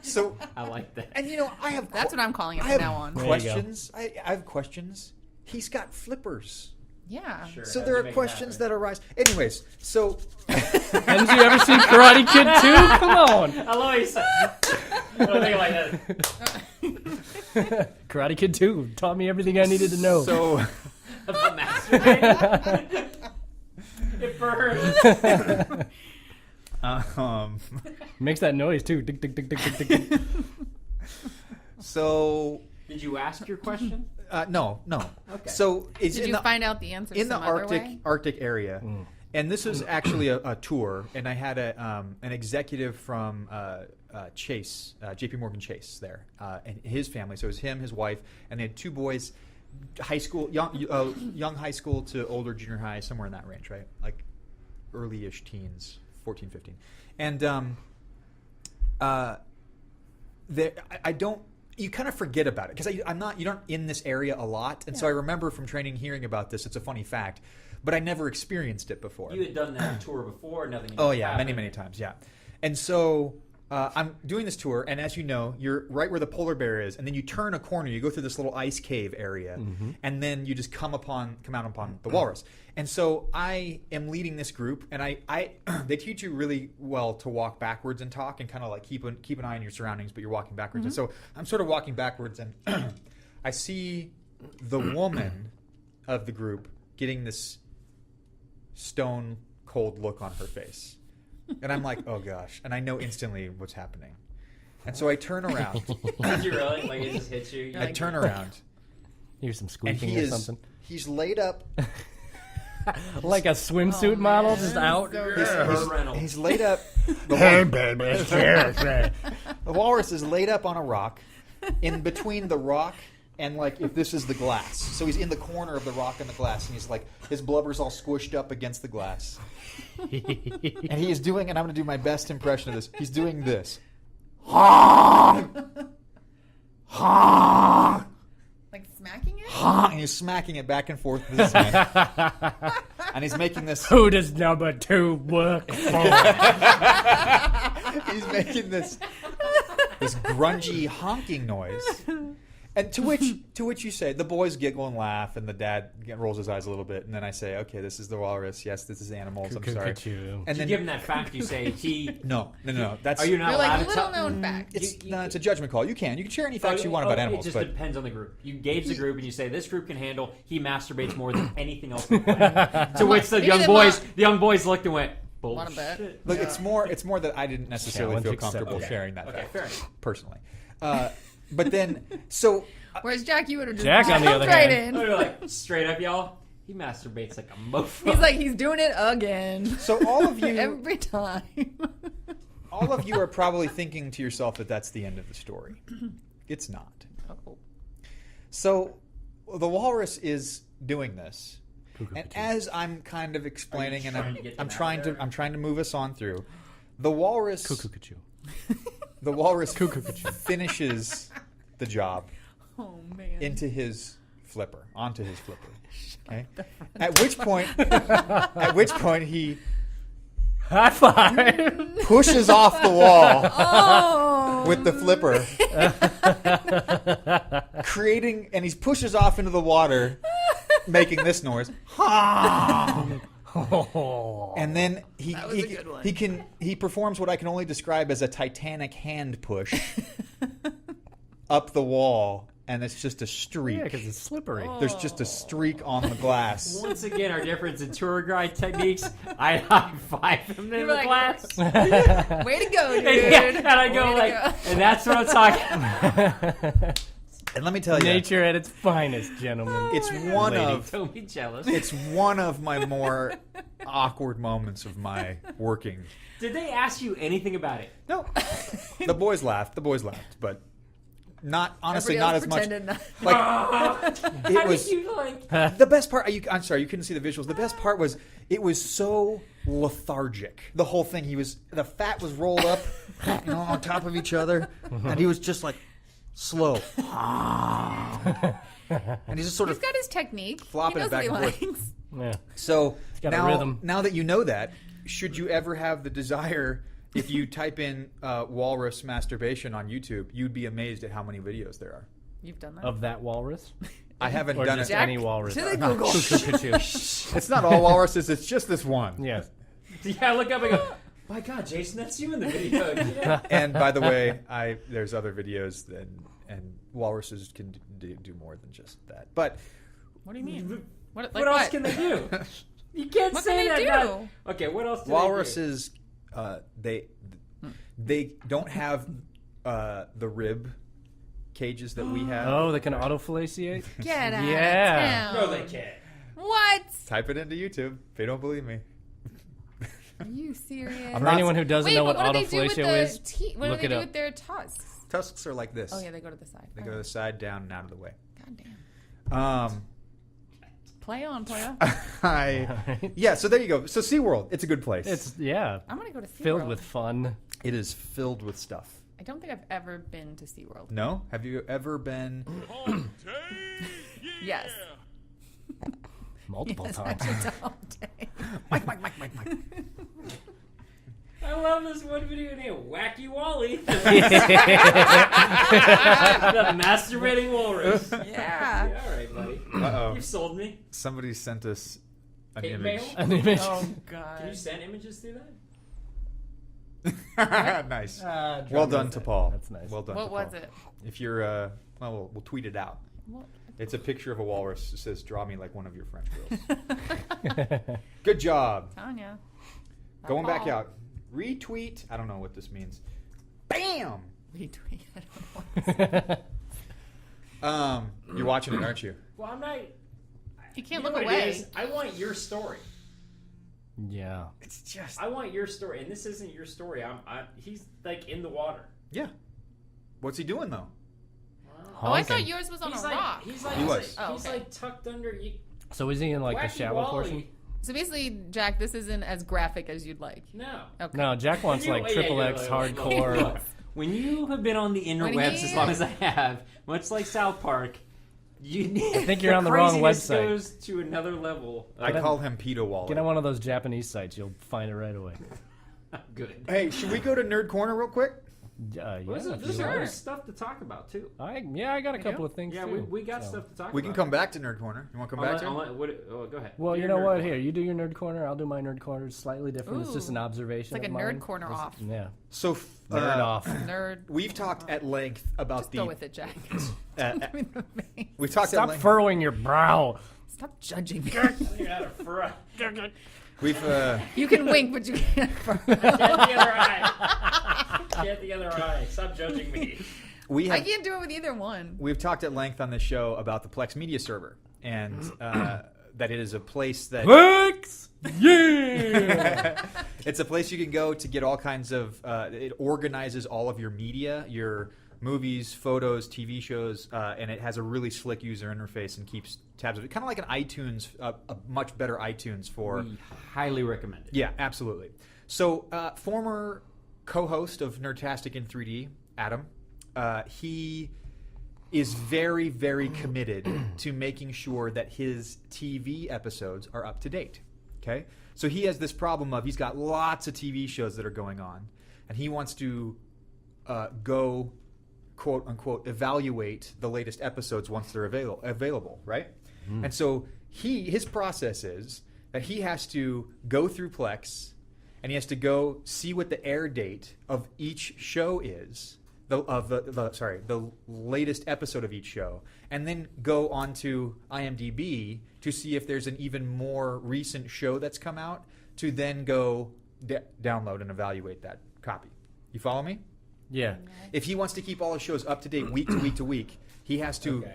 so I like that. and I have That's what I'm calling it I from have now on. There you questions. I have questions. He's got flippers. Yeah. Sure, So how'd there you are make it questions happen? that arise. Anyways, so Haven't you ever seen Karate Kid 2? Come on. I love how you said. I don't think like that. Karate Kid 2 taught me everything I needed to know. so About masturbating. It burns. Makes that noise too. Tick, tick, tick, tick, tick, tick, tick. so Did you ask your question? no. Okay. So it's Did in you the find out the answer in the some other way? Arctic area, and this was actually a tour, and I had an executive from Chase, J.P. Morgan Chase there, and his family. So it was him, his wife, and they had 2 boys, high school, young high school to older junior high, somewhere in that range, right? Like early-ish teens, 14, 15, and I don't. You kind of forget about it because you're not in this area a lot, and so I remember from training hearing about this. It's a funny fact, but I never experienced it before. You had done that tour before, nothing. Oh yeah, happened. many times, yeah. And so I'm doing this tour, and as you know, you're right where the polar bear is, and then you turn a corner, you go through this little ice cave area, and then you just come out upon the walrus. And so I am leading this group, and I they teach you really well to walk backwards and talk, and kind of like keep an eye on your surroundings, but you're walking backwards. And so I'm sort of walking backwards, and I see the woman of the group getting this stone cold look on her face. And I'm like, oh gosh. And I know instantly what's happening. And so I turn around. Did you really? Like it just hits you? I turn around. Here's some And squeaking or something. he's laid up. Like a swimsuit model just out. Burt Reynolds. He's laid up. baby. The walrus is laid up on a rock in between the rock and like if this is the glass. So he's in the corner of the rock and the glass, and he's like his blubber's all squished up against the glass. And he is doing, and I'm going to do my best impression of this. He's doing this. Like smacking it? And he's smacking it back and forth with his hand. And he's making this. Who does number 2 work for? He's making this grungy honking noise. And to which you say, the boys giggle and laugh, and the dad rolls his eyes a little bit, and then I say, okay, this is the walrus. Yes, this is animals. I'm sorry. Cuckoo. And Did you then give him that fact? You say he. no. That's Are you not You're allowed like to little tell? known fact. it's a judgment call. You can share any facts you want about animals, It just but depends on the group. You gauge the group and you say this group can handle. He masturbates more than anything else. On the planet. To which the Maybe young the young boys looked and went, Wanna bet? bullshit. look, it's more that I didn't necessarily Challenge feel accepted. comfortable Okay. sharing that Okay, fact fair enough. personally. But then so. Whereas Jack, you would have just Jack, on the jumped other right hand- Oh, in. you're like straight up, y'all. He masturbates like a mofo. He's doing it again. So all of you, Every time. all of you are probably thinking to yourself that that's the end of the story. It's not. Oh. So the walrus is doing this, Cuckoo. and as I'm kind of explaining, and trying to get them I'm out trying there? I'm trying to move us on through, the walrus finishes the job Oh man. onto his flipper. Okay. At which point he High five. pushes off the wall. Oh with the flipper, creating, and he pushes off into the water, making this noise. And then he performs what I can only describe as a Titanic hand push up the wall, and it's just a streak. Yeah, because it's slippery. There's just a streak on the glass. Once again, our difference in tour guide techniques. I high five him in the like, glass. Way to go, dude. And I go Way to like, go. and that's what I'm talking about. And let me tell you, Nature at its finest, gentlemen. it's Don't be jealous. it's one of my more awkward moments of my working. Did they ask you anything about it? No, the boys laughed, but not honestly, not as much. Pretended not- Like it How was did you like? the best part. I'm sorry, you couldn't see the visuals. The best part was it was so lethargic. The whole thing. The fat was rolled up, on top of each other, and he was just like slow. And he's just sort He's of got his technique. flopping he it knows back what and he forth. likes. Yeah. So got a now, rhythm. now that you know that, should you ever have the desire, if you type in walrus masturbation on YouTube, you'd be amazed at how many videos there are. You've done that. Of that walrus? I haven't Or done just it. any walrus? To the Google. It's not all walruses. It's just this one. Yes. Yeah, I look up and go, my God, Jason, that's you in the video. Yeah. And by the way, there's other videos and walruses can do more than just that. But What do you mean? What What else can they do? You can't What say can they that. do? Okay, what else do walruses, they don't have the rib cages that we have. Oh, they can autofellatiate? Get out Yeah. of they do? town. No, they can't. What? Type it into YouTube if you don't believe me. Are you serious? For anyone who doesn't Wait, know but what what do they do with autofellatio the is, what look do it they do up. with their tusks? Tusks are like this. Oh yeah, they go to the side. They go to the side, down, and out of the way. God damn. Um, Play on, player. So there you go. So SeaWorld, it's a good place. It's, I'm gonna go to SeaWorld. filled with fun. It is filled with stuff. I don't think I've ever been to SeaWorld. No? Have you ever been? Yes. Multiple Yes, times. actually, don't. Mike. I love this one video named Wacky Wally. the masturbating walrus. Yeah. Yeah, all right, buddy. Uh-oh. You've sold me. Somebody sent us an Hate image. mail? An image. Oh God. Can you send images through that? Nice. Well done to Paul. That's nice. Well done What to was Paul. it? If you're, we'll tweet it out. What? It's a picture of a walrus. It says, "Draw me like one of your French girls." Good job. Tanya. Going back Paul. out. Retweet. I don't know what this means. Bam. Retweet. I don't know. You're watching it, aren't you? Well, I'm not. You can't know look what it away. is? I want your story. Yeah. It's just. I want your story, and this isn't your story. He's like in the water. Yeah. What's he doing though? Oh, I thought Honking. yours was on He's a like, rock. He's like, He was. He's Oh, okay. like tucked under. So is he in like the Wacky shallow Wally. portion? So basically, Jack, this isn't as graphic as you'd like. No. Okay. No, Jack wants like triple X hardcore. Look, when you have been on the interwebs as long as I have, much like South Park, I think you're on the wrong website. Goes to another level. I call him Pedo Wally. Get on one of those Japanese sites, you'll find it right away. Good. Hey, should we go to Nerd Corner real quick? Yeah, There's if there's you want. other stuff to talk about too. I got a couple of things Yeah, too. we got so. stuff to talk We about. can come back to Nerd Corner. You want to come back to it? Go ahead. Well, Do you your know nerd what? corner. Here, you do your nerd corner. I'll do my nerd corner. It's slightly different. It's just an Ooh. observation. It's like of a nerd mine. corner off. Yeah. So, Nerd off. Nerd. We've talked at length about Just the. go with it, Jack. We've talked Stop at length. furrowing your brow. Stop judging me. You got a fur. We've You can wink, but you can't. Get the other eye. Get the other eye. Stop judging me. we I have can't do it with either one. we've talked at length on this show about the Plex Media Server and that it is a place that Plex! Yeah! it's a place you can go to get all kinds of. It organizes all of your media, your movies, photos, TV shows, and it has a really slick user interface and keeps tabs of it. Kind of like an iTunes, a much better iTunes for. We highly recommend it. Yeah, absolutely. So, former co-host of Nerdtastic in 3D, Adam, he is very, very committed to making sure that his TV episodes are up to date. Okay? So he has this problem of he's got lots of TV shows that are going on, and he wants to go, quote unquote, evaluate the latest episodes once they're available, right? And so his process is that he has to go through Plex and he has to go see what the air date of each show is, the latest episode of each show, and then go onto IMDb to see if there's an even more recent show that's come out, to then go download and evaluate that copy. You follow me? Yeah. If he wants to keep all his shows up to date week to week to week, he has to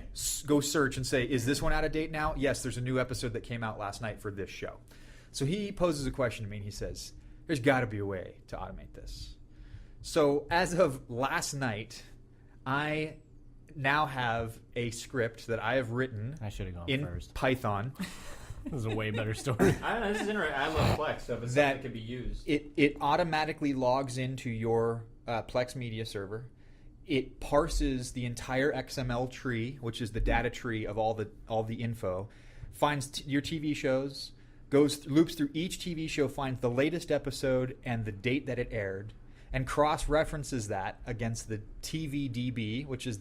go search and say, is this one out of date now? Yes, there's a new episode that came out last night for this show. So he poses a question to me and he says, there's got to be a way to automate this. So as of last night, I now have a script that I have written I should have gone in first. Python. This is a way better story. I don't know. This is interesting. I love Plex, so if it's something that could be used. It automatically logs into your Plex media server. It parses the entire XML tree, which is the data tree of all the info, finds your TV shows, loops through each TV show, finds the latest episode and the date that it aired, and cross-references that against the TVDB, which is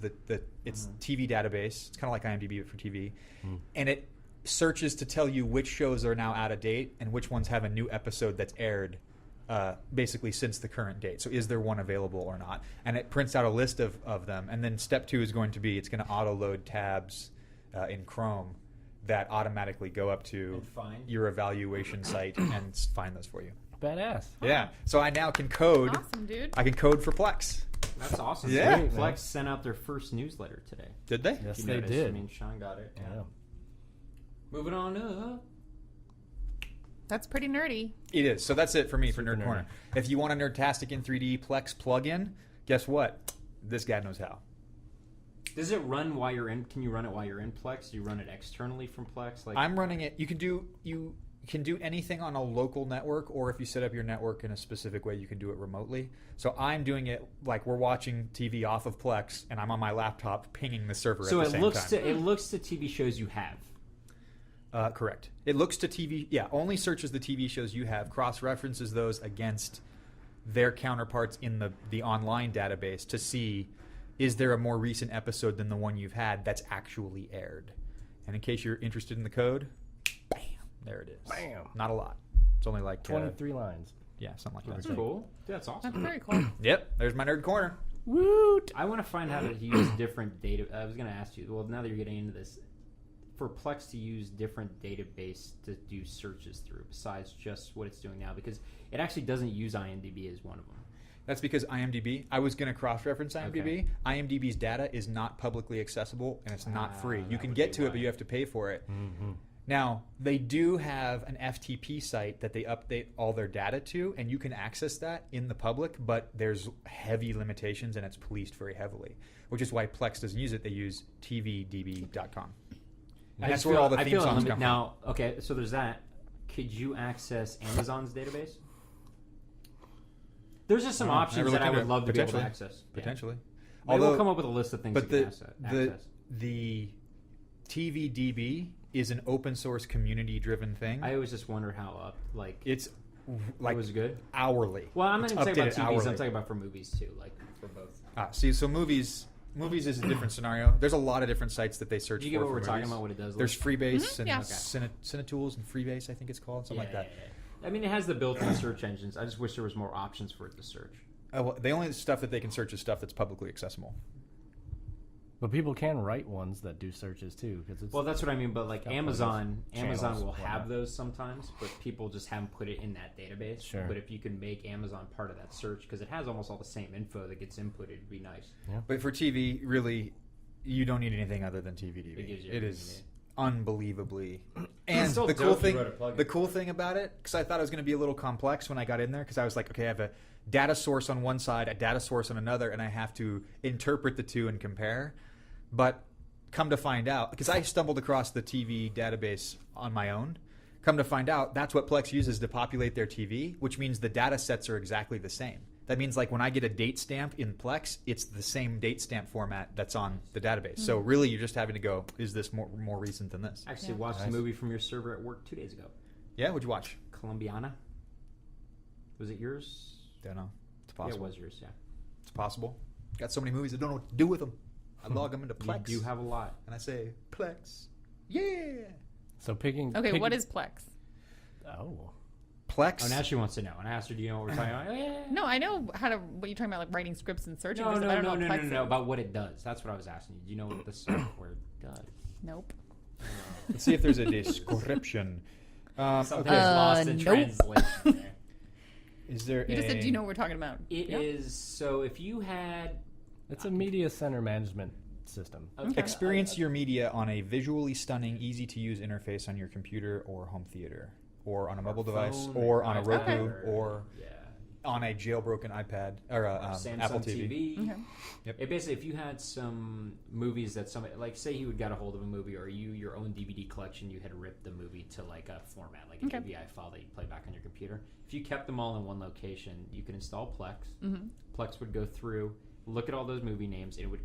it's TV database. It's kind of like IMDb but for TV, and it searches to tell you which shows are now out of date and which ones have a new episode that's aired basically since the current date. So is there one available or not? And it prints out a list of them. And then step 2 is going to be, it's going to auto-load tabs in Chrome that automatically go up to your evaluation site and find those for you. Badass. Yeah. So I now can code. Awesome, dude. I can code for Plex. That's awesome. Yeah. Sweet, Plex sent out their first newsletter today. Did they? Yes, You they noticed? did. I mean, Sean got it. Yeah. Moving on up. That's pretty nerdy. It is. So that's it for me for Super Nerd nerdy. Corner. If you want a Nerdtastic in 3D Plex plugin, guess what? This guy knows how. Does it run while you're in? Can you run it while you're in Plex? Do you run it externally from Plex? Like I'm running it. You can do anything on a local network, or if you set up your network in a specific way, you can do it remotely. So I'm doing it like we're watching TV off of Plex, and I'm on my laptop pinging the server so at the it same looks time. to it looks to TV shows you have. Correct. It looks to TV. Yeah, only searches the TV shows you have, cross-references those against their counterparts in the online database to see, is there a more recent episode than the one you've had that's actually aired? And in case you're interested in the code, bam, there it is. Bam. Not a lot. It's only like 23 lines. yeah, something like That's that. cool. Dude, that's awesome. That's very cool. Yep, there's my nerd corner. Woot! I want to find how to use different data. I was going to ask you. Well, now that you're getting into this, for Plex to use different database to do searches through, besides just what it's doing now, because it actually doesn't use IMDb as one of them. That's because IMDb, I was going to cross-reference IMDb. Okay. IMDb's data is not publicly accessible, and it's not free. You that can would get be to it, why. but you have to pay for it. Now, they do have an FTP site that they update all their data to, and you can access that in the public, but there's heavy limitations, and it's policed very heavily, which is why Plex doesn't use it. They use tvdb.com. And that's where all the theme songs come from. Now, okay, so there's that. Could you access Amazon's database? There's just some options never that looked I into would it. love to be able to Potentially. access. Yeah. Potentially. Maybe we'll come up with a list of things But you can access. the TVDB is an open source community driven thing. I always just wonder how It's like it was good. hourly. Well, I'm not It's even talking about updated TVs. hourly. I'm talking about for movies too, like for both. See, so movies is a different scenario. There's a lot of different sites that they search Did you for. get what for we're talking movies. about? What it does? There's Freebase and yeah. Cinetools and Freebase, I think it's called, something like that. I mean, it has the built-in search engines. I just wish there was more options for it to search. Well, the only stuff that they can search is stuff that's publicly accessible. But people can write ones that do searches too, because it's Well, that's what I mean. But like Got Amazon channels, will whatnot. have those sometimes, but people just haven't put it in that database. Sure. But if you can make Amazon part of that search, because it has almost all the same info that gets inputted, it'd be nice. But for TV, really, you don't need anything other than TVDB. It gives you It everything is you unbelievably. And still the dope cool you thing, wrote a plugin. the cool thing about it, because I thought it was going to be a little complex when I got in there, because I was like, okay, I have a data source on one side, a data source on another, and I have to interpret the two and compare. But come to find out, because I stumbled across the TV database on my own, come to find out that's what Plex uses to populate their TV, which means the data sets are exactly the same. That means like when I get a date stamp in Plex, it's the same date stamp format that's on the database. So really you're just having to go, is this more recent than this? Actually, watched a movie from your server at work 2 days ago. Yeah, what'd you watch? Colombiana. Was it yours? Don't know. It's Yeah, it possible. was yours. Yeah. It's possible. Got so many movies, I don't know what to do with them. I log them into Plex. You do have a lot. And I say, Plex. Yeah. So picking. Okay, what is Plex? Oh. Plex. Oh, now she wants to know. And I asked her, do you know what we're talking about? Oh, yeah. No, I know what you're talking about, like writing scripts and searching. No, for stuff. I don't know what Plex is. about what it does. That's what I was asking you. Do you know what the software does? Nope. Let's see if there's a description. Something Okay. is lost in nope. translation there. Is there You just said, a- do you know what we're talking about? It is, so if you had... It's a media center management system. Okay. Experience your media on a visually stunning, easy-to-use interface on your computer or home theater, or on a mobile device, phone or or on a iPad Roku, or- or Yeah. on a jailbroken iPad or Samsung Apple TV. TV. Okay. Yep. It basically, if you had some movies that somebody, like say you had got a hold of a movie, or your own DVD collection, you had ripped the movie to like a format, like an Okay. AVI file that you play back on your computer. If you kept them all in one location, you could install Plex. Mm-hmm. Plex would go through, look at all those movie names, and it would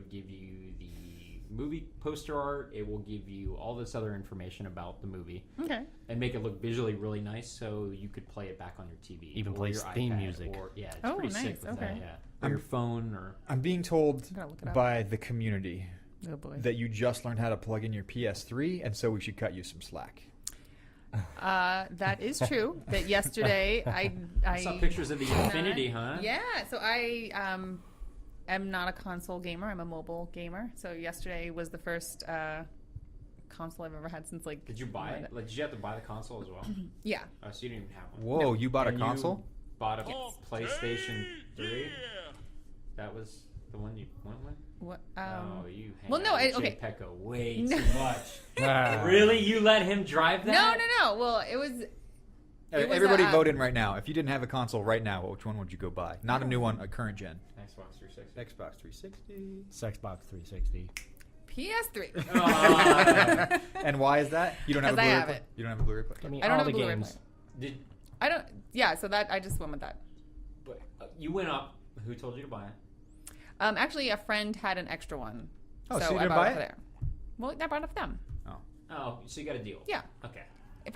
give you the movie poster art. It will give you all this other information about the movie. Okay. And make it look visually really nice, so you could play it back on your TV, Even or plays your theme iPad, music. or it's Oh, pretty nice, sick with that. okay. Yeah, or your phone, or I'm being told gotta look it up. by the community Oh boy. that you just learned how to plug in your PS3, and so we should cut you some slack. That is true. That yesterday I saw pictures of the Infinity, huh? Yeah. So I am not a console gamer. I'm a mobile gamer. So yesterday was the first console I've ever had since like. Did you buy it? Like, did you have to buy the console as well? Yeah. Oh, so you didn't even have one. Whoa, you bought a And console? You bought a PlayStation 3. Yeah. That was the one you went with. What? Oh, you. Hang well, no, out with okay. Jay Pecco way No. too much. Ah. Really, you let him drive that? No. Well, it was. It was Everybody a, vote in right now. If you didn't have a console right now, which one would you go buy? Not a new one, a current gen. Xbox 360. Xbox 360. Xbox 360. PS3. And why is that? You don't have a 'Cause I Blu-ray have player? it. You don't have a Blu-ray player? I mean, I don't all have a the Blu-ray games. player. Did I don't. Yeah. So that I just went with that. you went up? Who told you to buy it? Actually, a friend had an extra one. Oh, so you I didn't bought buy it for it? there. Well, I bought it for them. Oh, so you got a deal? Yeah. Okay. I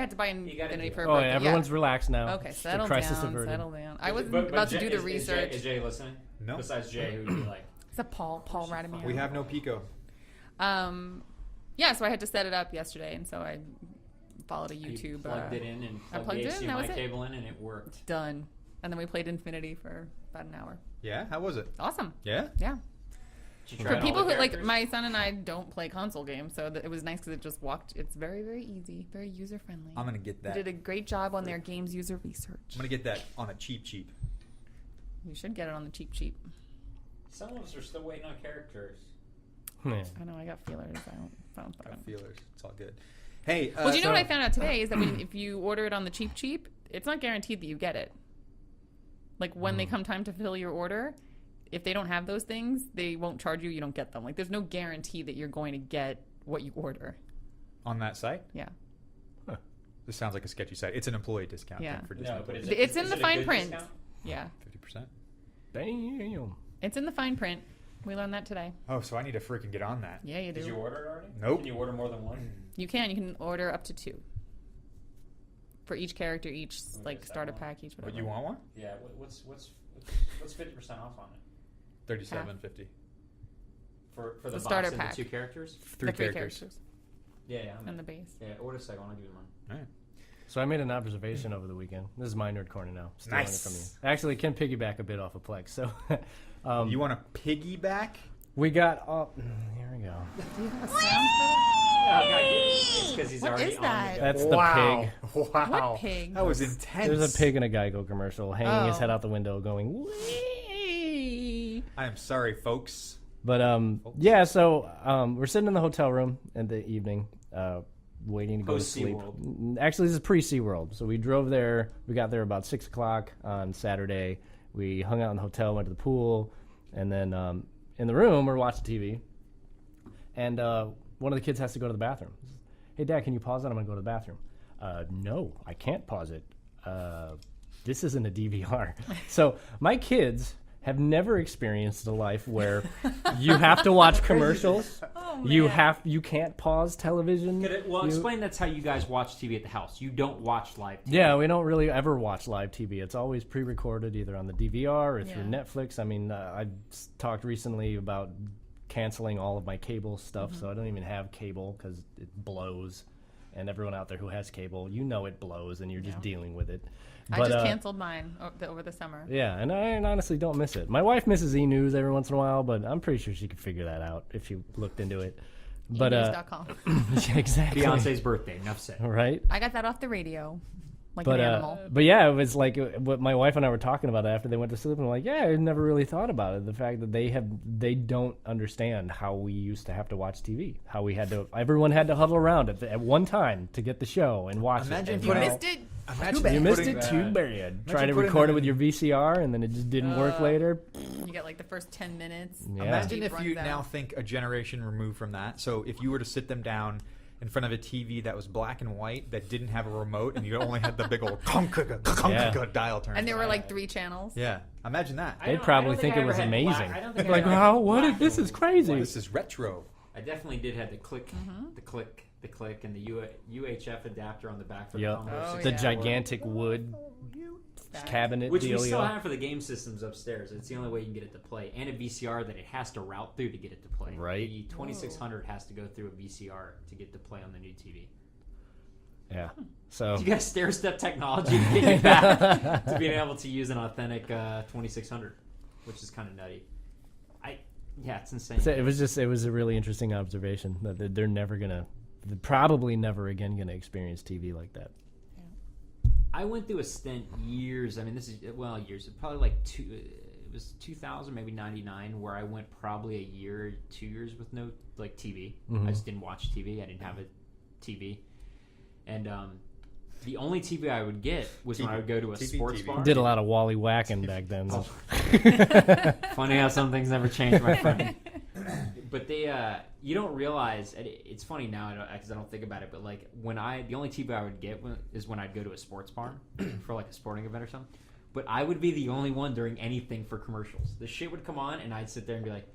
had to buy You gotta Infinity do for it. a Oh, birthday. yeah, everyone's relaxed now. Okay, The settle crisis down. averted. Settle down. I was But about to Jay- do the is research. Is Jay listening? No. Besides Jay, who would be like, Is that Paul ratted me out? We have no Pico. Yeah, so I had to set it up yesterday, and so I followed a you YouTube. plugged it in and I plugged plugged the it in, that was HDMI it. cable in, and it worked. Done. And then we played Infinity for about an hour. Yeah? How was it? Awesome. Yeah? Yeah. Did you For try all people the who, like, characters? my son and I don't play console games, so it was nice because it just walked. It's very, very easy, very user friendly. I'm going to get They that. did a great job on their games user research. I'm going to get that on a cheap. You should get it on the cheap. Some of us are still waiting on characters. Yeah. I know, I got feelers. I don't Got fucking. feelers. It's all good. Hey, Well, do you know what so- I found out today is that if you order it on the cheap, it's not guaranteed that you get it. Like when they come time to fill your order, if they don't have those things, they won't charge you. You don't get them. Like there's no guarantee that you're going to get what you order. on that site? Yeah. This sounds like a sketchy site. It's an employee discount Yeah. thing for Disney. No, but Plus. is it, It's is in the it a fine good print. discount? Yeah. 50%. Damn. It's in the fine print. We learned that today. Oh, so I need to freaking get on that. Yeah, you do. Did you order it already? Nope. Can you order more than one? You can. You can order up to 2. For each character, each like that starter one. pack, each whatever. But you want one? Yeah. What's 50% off on it $37.50. for the The box starter and pack. the 2 characters? Three The 3 characters. Yeah, I'm and the base. Yeah, order a second. I'll give you the money. So I made an observation over the weekend. This is my nerd corner now. Stealing Nice. it from you. Actually, it can piggyback a bit off of Plex. So You want to piggyback? we got. Here we go. Do you have a sound for that? Oh, God, it's because he's What already is on that? the That's Wow. the pig. Wow. What pig? That was intense. There's a pig in a Geico commercial hanging his Oh. head out the window going, wee. I am sorry, folks. But yeah, so we're sitting in the hotel room in the evening, waiting to go to Post sleep. SeaWorld. Actually, this is pre-SeaWorld. So we drove there. We got there about 6 o'clock on Saturday. We hung out in the hotel, went to the pool, and then in the room we're watching TV. And one of the kids has to go to the bathroom. Hey, Dad, can you pause it? I'm going to go to the bathroom. No, I can't pause it. This isn't a DVR. So my kids have never experienced a life where you have to watch commercials. Oh, You can't pause television. Explain that's how you guys watch TV at the house. You don't watch live TV. Yeah, we don't really ever watch live TV. It's always pre-recorded either on the DVR or through Yeah. Netflix. I mean, I talked recently about canceling all of my cable stuff, so I don't even have cable because it blows. And everyone out there who has cable, you know it blows, and you're just dealing with it. I just canceled mine over the summer. Yeah, and I honestly don't miss it. My wife misses E-News every once in a while, but I'm pretty sure she could figure that out if she looked into it. But enews.com. yeah, exactly. Beyonce's birthday. Enough said. Right? I got that off the radio. Like an animal. But yeah, it was like what my wife and I were talking about after they went to sleep. And I'm like, yeah, I never really thought about it. The fact that they don't understand how we used to have to watch TV. How we had to, everyone had to huddle around at one time to get the show and watch Imagine it. You putting- missed it. You missed putting it that- too bad. Try to putting record it them with your VCR and then it just didn't work later. You get like the first 10 minutes. Yeah. Imagine Deep if runs you out. now think a generation removed from that. So if you were to sit them down in front of a TV that was black and white that didn't have a remote and you only had the big old dial turn. And there were like 3 channels. Yeah, imagine that. They'd probably think it was amazing. I don't They'd think be like, I ever wow, had what? black This and is crazy. This is retro. I definitely did have the click, the click, and the UHF adapter on the back for the Yep. Commodore Oh, 64. The gigantic wood cabinet Which we dealio. still have for the game systems upstairs. It's the only way you can get it to play. And a VCR that it has to route through to get it to play. Right. The 2600 has to go through a VCR to get to play on the new TV. Yeah. So You got stair-step technology to get you back to being able to use an authentic 2600, which is kind of nutty. Yeah, it's insane. So it was a really interesting observation that they're probably never again gonna experience TV like that. I went through a stint years. I mean, years. Probably like it was 2000, maybe 99, where I went probably a year, 2 years with no like TV. I just didn't watch TV. I didn't have a TV, and the only TV I would get was when I would go to a sports bar. Did a lot of wally whacking back then. Oh. Funny how some things never change, my friend. But you don't realize. It's funny now because I don't think about it. But like the only TV I would get is when I'd go to a sports bar for like a sporting event or something. But I would be the only one during anything for commercials. The shit would come on, and I'd sit there and be like,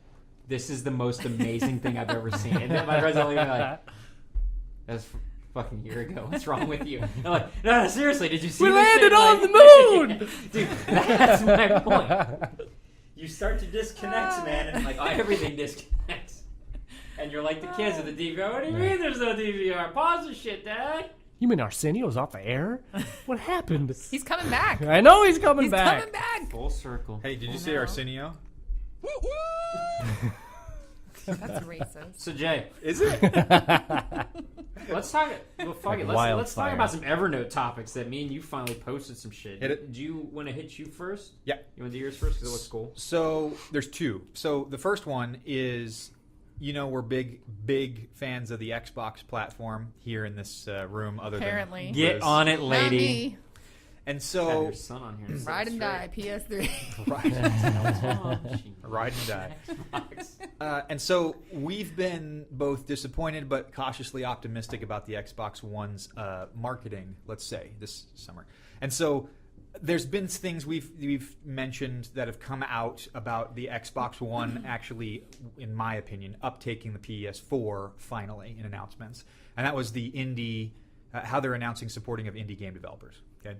"This is the most amazing thing I've ever seen." And then my friends would be like, "That's fucking year ago. What's wrong with you?" And I'm like, no, seriously, did you see We this landed shit? on Like, the moon! Dude, that's my point. You start to disconnect, man, and like everything disconnects. And you're like the kids at the DVR. What do you mean there's no DVR? Pause the shit, Dad. You mean Arsenio's off the air? What happened? He's coming back. I know he's coming He's back. coming back. Full circle. Hey, did you say Arsenio? That's racist. So Jay, Is it? let's talk. Well, fuck it. Let's talk Wildfire. about some Evernote topics that me and you finally posted some shit. Hit it. Do you want to hit you first? Yeah. You want to do yours first because it looks cool. So there's 2. So the first one is, we're big fans of the Xbox platform here in this room. Other Apparently. than Get Liz. on it, Not lady. me. And Have so your son on here. Ride and die. PS3. ride and die. And so we've been both disappointed but cautiously optimistic about the Xbox One's marketing, let's say, this summer. And so there's been things we've mentioned that have come out about the Xbox One actually, in my opinion, uptaking the PS4 finally in announcements. And that was the indie, how they're announcing supporting of indie game developers. Okay.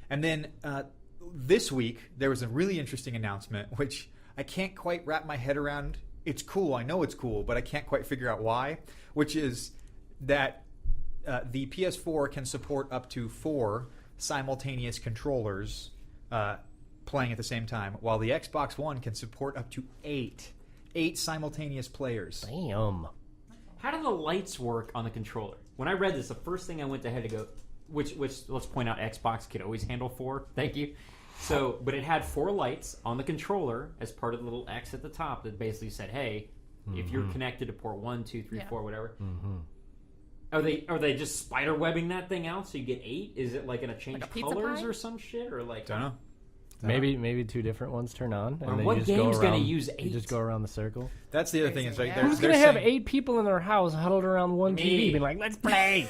And then this week, there was a really interesting announcement, which I can't quite wrap my head around. It's cool. I know it's cool, but I can't quite figure out why, which is that the PS4 can support up to 4 simultaneous controllers playing at the same time, while the Xbox One can support up to 8 simultaneous players. Damn. How do the lights work on the controller? When I read this, the first thing I went ahead to go, which let's point out, Xbox could always handle 4. Thank you. So, but it had 4 lights on the controller as part of the little X at the top that basically said, "Hey, if you're connected to port 1, 2, 3, 4, whatever." Are they just spider webbing that thing out so you get 8? Is it like gonna change Like a pizza colors pie? or some shit or like? Don't know. Maybe 2 different ones turn on. And then what you just go game's gonna around- use You 8? just go around the circle. That's the other thing. Is like Yeah. they're, Who's they're gonna have saying- 8 people in their house huddled around one Me. TV, being like, "Let's play."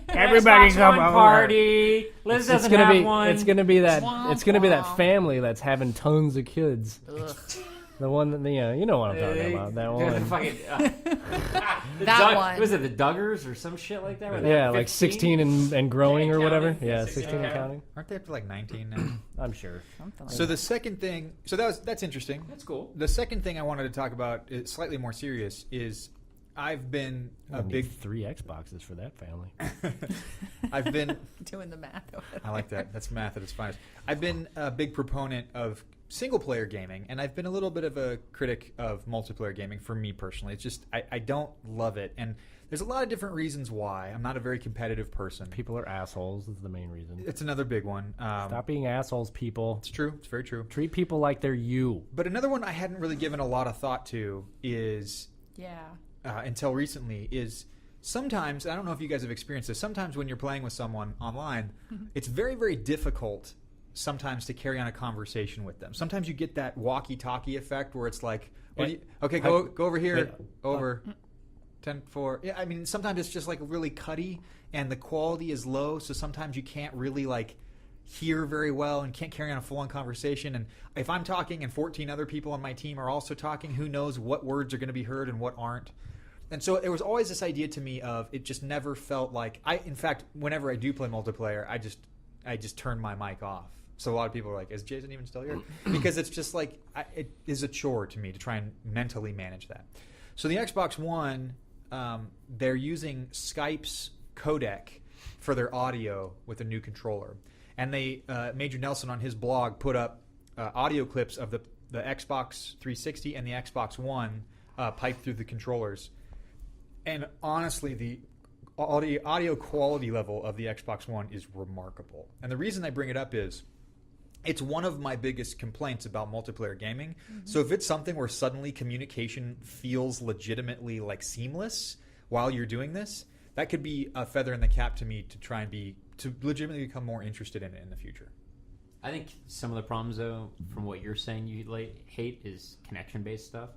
Everybody come one over. party. Liz It's doesn't gonna have be. one. It's gonna be that. Womp It's gonna be that womp. family that's having tons of kids. Ugh. The one that you know what I'm talking about. That one. Fucking, the That one. Was it the Duggars or some shit like that? Were they Yeah, like 15? 16 and growing Yeah, or whatever. counting. Yeah, 16 16 and counting. counting. Aren't they up to like 19 now? I'm sure. Something like So the second thing, that's interesting. That's cool. The second thing I wanted to talk about, is slightly more serious, is I've been a I need big. 3 Xboxes for that family. I've been. doing the math over I like that. That's math at its finest. I've been a big proponent of single player gaming, and I've been a little bit of a critic of multiplayer gaming for me personally. It's just I don't love it, and there's a lot of different reasons why. I'm not a very competitive person. People are assholes. Is the main reason. It's another big one. Stop being assholes, people. It's true. It's very true. Treat people like they're you. But another one I hadn't really given a lot of thought to is Yeah. until recently is sometimes, I don't know if you guys have experienced this, sometimes when you're playing with someone online, it's very, very difficult sometimes to carry on a conversation with them. Sometimes you get that walkie-talkie effect where it's like, okay, go over here, over, 10-4. Yeah, I mean, sometimes it's just like really cutty and the quality is low, so sometimes you can't really like hear very well and can't carry on a full-on conversation. And if I'm talking and 14 other people on my team are also talking, who knows what words are going to be heard and what aren't. And so there was always this idea to me of it just never felt like in fact, whenever I do play multiplayer, I just turn my mic off. So a lot of people are like, is Jason even still here? Because it's just like, it is a chore to me to try and mentally manage that. So the Xbox One, they're using Skype's codec for their audio with a new controller. And they, Major Nelson on his blog put up audio clips of the Xbox 360 and the Xbox One piped through the controllers. And honestly, the audio quality level of the Xbox One is remarkable. And the reason I bring it up is it's one of my biggest complaints about multiplayer gaming. Mm-hmm. So if it's something where suddenly communication feels legitimately like seamless while you're doing this, that could be a feather in the cap to me to try and to legitimately become more interested in it in the future. I think some of the problems, though, from what you're saying you hate is connection-based stuff.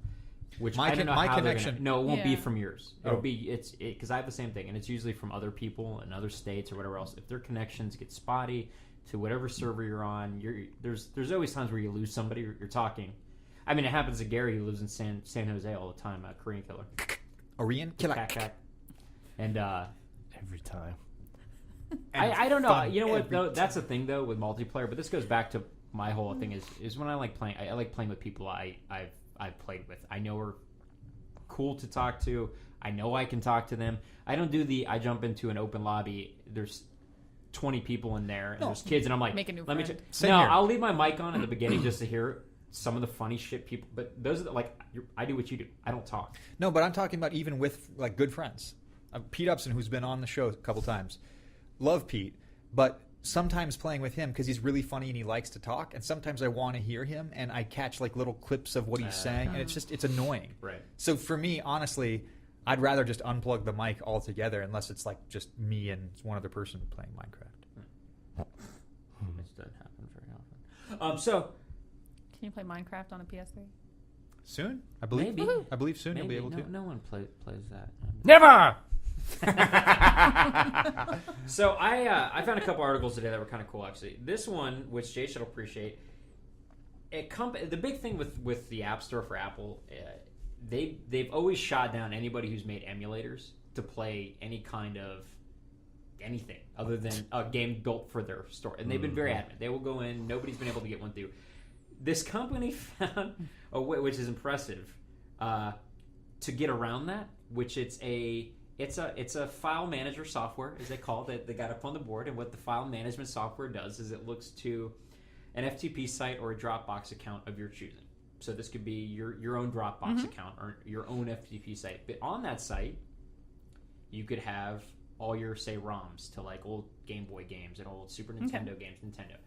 Which I don't know how connection. They're gonna, no, it won't be Yeah. from yours. It'll be because I have the same thing, and it's usually from other people in other states or whatever else. If their connections get spotty to whatever server you're on, there's always times where you lose somebody. You're talking. I mean, it happens to Gary, who lives in San Jose all the time. Korean killer. Orion killer. And Every time. I don't know. You know what? Though that's the thing though with multiplayer. But this goes back to my whole thing is when I like playing. I like playing with people I've played with. I know are cool to talk to. I know I can talk to them. I don't do I jump into an open lobby. There's 20 people in there and there's kids and I'm like, Make a new let me friend. Same no, here. I'll leave my mic on in the beginning just to hear some of the funny shit people. But those are I do what you do. I don't talk. No, but I'm talking about even with like good friends. Pete Upson, who's been on the show a couple times. Love Pete, but sometimes playing with him because he's really funny and he likes to talk, and sometimes I want to hear him and I catch like little clips of what he's saying, and it's annoying. Right. So for me, honestly, I'd rather just unplug the mic altogether unless it's like just me and one other person playing Minecraft. This doesn't happen very often. So Can you play Minecraft on a PS3? Soon, I believe. Maybe. I believe soon you'll be able to. No one plays that. Never. So I found a couple articles today that were kind of cool, actually. This one, which Jay should appreciate, the big thing with the App Store for Apple, they've always shot down anybody who's made emulators to play any kind of anything other than a game built for their store, and they've been very adamant. They will go in. Nobody's been able to get one through. This company found a way, which is impressive, to get around that. Which it's a file manager software, as they call it, that they got up on the board. And what the file management software does is it looks to an FTP site or a Dropbox account of your choosing. So this could be your own Dropbox account or your own FTP site. But on that site, you could have all your, say, ROMs to like old Game Boy games and old Super Nintendo games, Nintendo.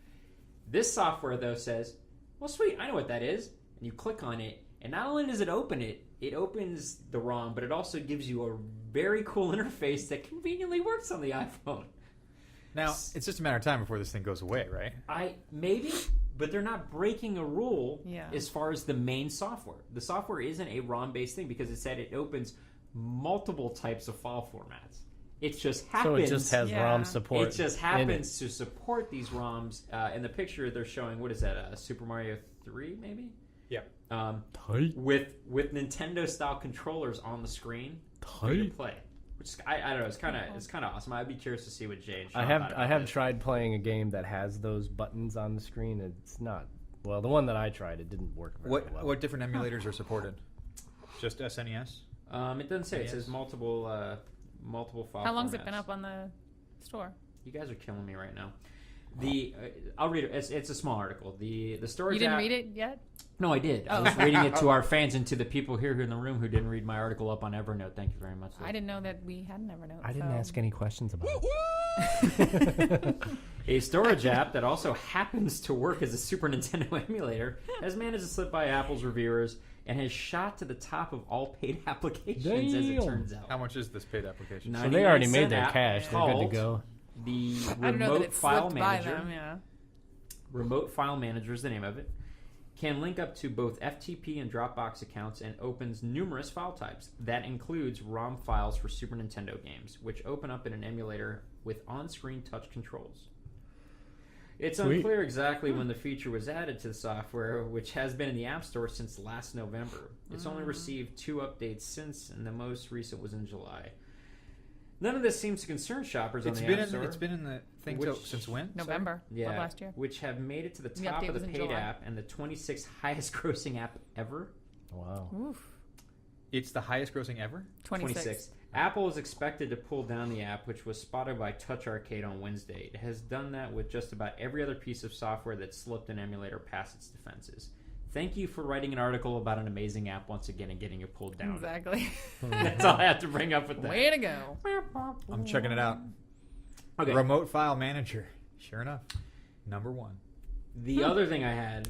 This software, though, says, well, sweet, I know what that is. And you click on it, and not only does it open it, it opens the ROM, but it also gives you a very cool interface that conveniently works on the iPhone. Now, it's just a matter of time before this thing goes away, right? Maybe, but they're not breaking a rule Yeah. as far as the main software. The software isn't a ROM-based thing because it said it opens multiple types of file formats. It just happens. So it just has Yeah. ROM support. It just in happens to support these ROMs. In the picture, they're showing, what is that? Super Mario 3, maybe? Yeah. Tight. With Nintendo-style controllers on the screen for you to play. Which is, I don't know. It's kind of awesome. I'd be curious to see what Jay and Sean thought about I have this. tried playing a game that has those buttons on the screen. It's not well. The one that I tried, it didn't work very well. What different emulators are supported? Just SNES? It doesn't say. It Yes. says multiple file How long's it formats. been up on the store? You guys are killing me right now. I'll read it. It's a small article. The storage. You didn't app- read it yet? No, I did. I was reading it to our fans and to the people here in the room who didn't read my article up on Evernote. Thank you very much. I didn't know that we had an Evernote. I didn't so- ask any questions about it. A storage app that also happens to work as a Super Nintendo emulator has managed to slip by Apple's reviewers and has shot to the top of all paid applications, as it Damn. turns out. How much is this paid application? So they already 99 made cent their app cash. They're good to called go. The I don't know that Remote it File slipped by Manager. them, yeah. Remote File Manager is the name of it. Can link up to both FTP and Dropbox accounts and opens numerous file types. That includes ROM files for Super Nintendo games, which open up in an emulator with on-screen touch controls. It's Sweet. unclear exactly when the feature was added to the software, which has been in the App Store since last November. It's only received 2 updates since, and the most recent was in July. None of this seems to concern shoppers on the App Store. It's been in the thing since when? November of Yeah, last year. which have made it to the The top update of was the in paid July. app and the 26th highest grossing app ever. Wow. Oof. It's the highest grossing ever? 26. Apple is expected to pull down the app, which was spotted by Touch Arcade on Wednesday. It has done that with just about every other piece of software that slipped an emulator past its defenses. Thank you for writing an article about an amazing app once again and getting it pulled down. Exactly. That's all I have to bring up with that. Way to go. I'm checking it out. Okay. Remote File Manager. Sure enough. Number 1. The other thing I had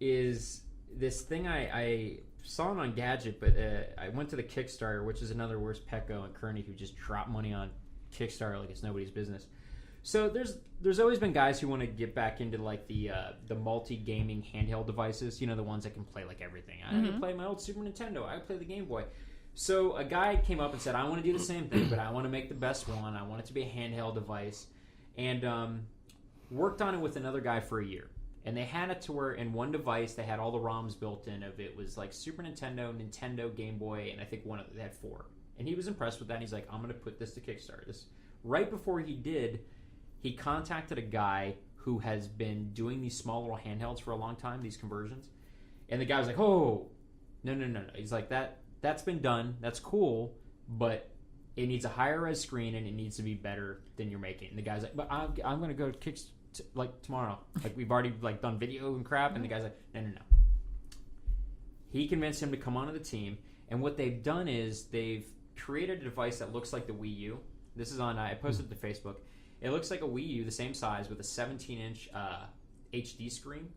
is this thing I saw it on Gadget, but I went to the Kickstarter, which is another where's Pecco and Kearney who just drop money on Kickstarter like it's nobody's business. So there's always been guys who want to get back into like the multi-gaming handheld devices, you know, the ones that can play like everything. I can play my old Super Nintendo. I play the Game Boy. So a guy came up and said, I want to do the same thing, but I want to make the best one. I want it to be a handheld device. And worked on it with another guy for a year. And they had it to where in one device they had all the ROMs built in of it was like Super Nintendo, Nintendo, Game Boy, and I think they had 4. And he was impressed with that. And he's like, I'm going to put this to Kickstarter. This right before he did, he contacted a guy who has been doing these small little handhelds for a long time, these conversions. And the guy was like, oh, no. He's like, that's been done. That's cool, but it needs a higher res screen and it needs to be better than you're making. And the guy's like, but I'm going to go to Kickstarter like tomorrow. Like we've already like done video and crap. And the guy's like, no. He convinced him to come onto the team. And what they've done is they've created a device that looks like the Wii U. This is on, I posted it to Facebook. It looks like a Wii U, the same size, with a 17-inch HD screen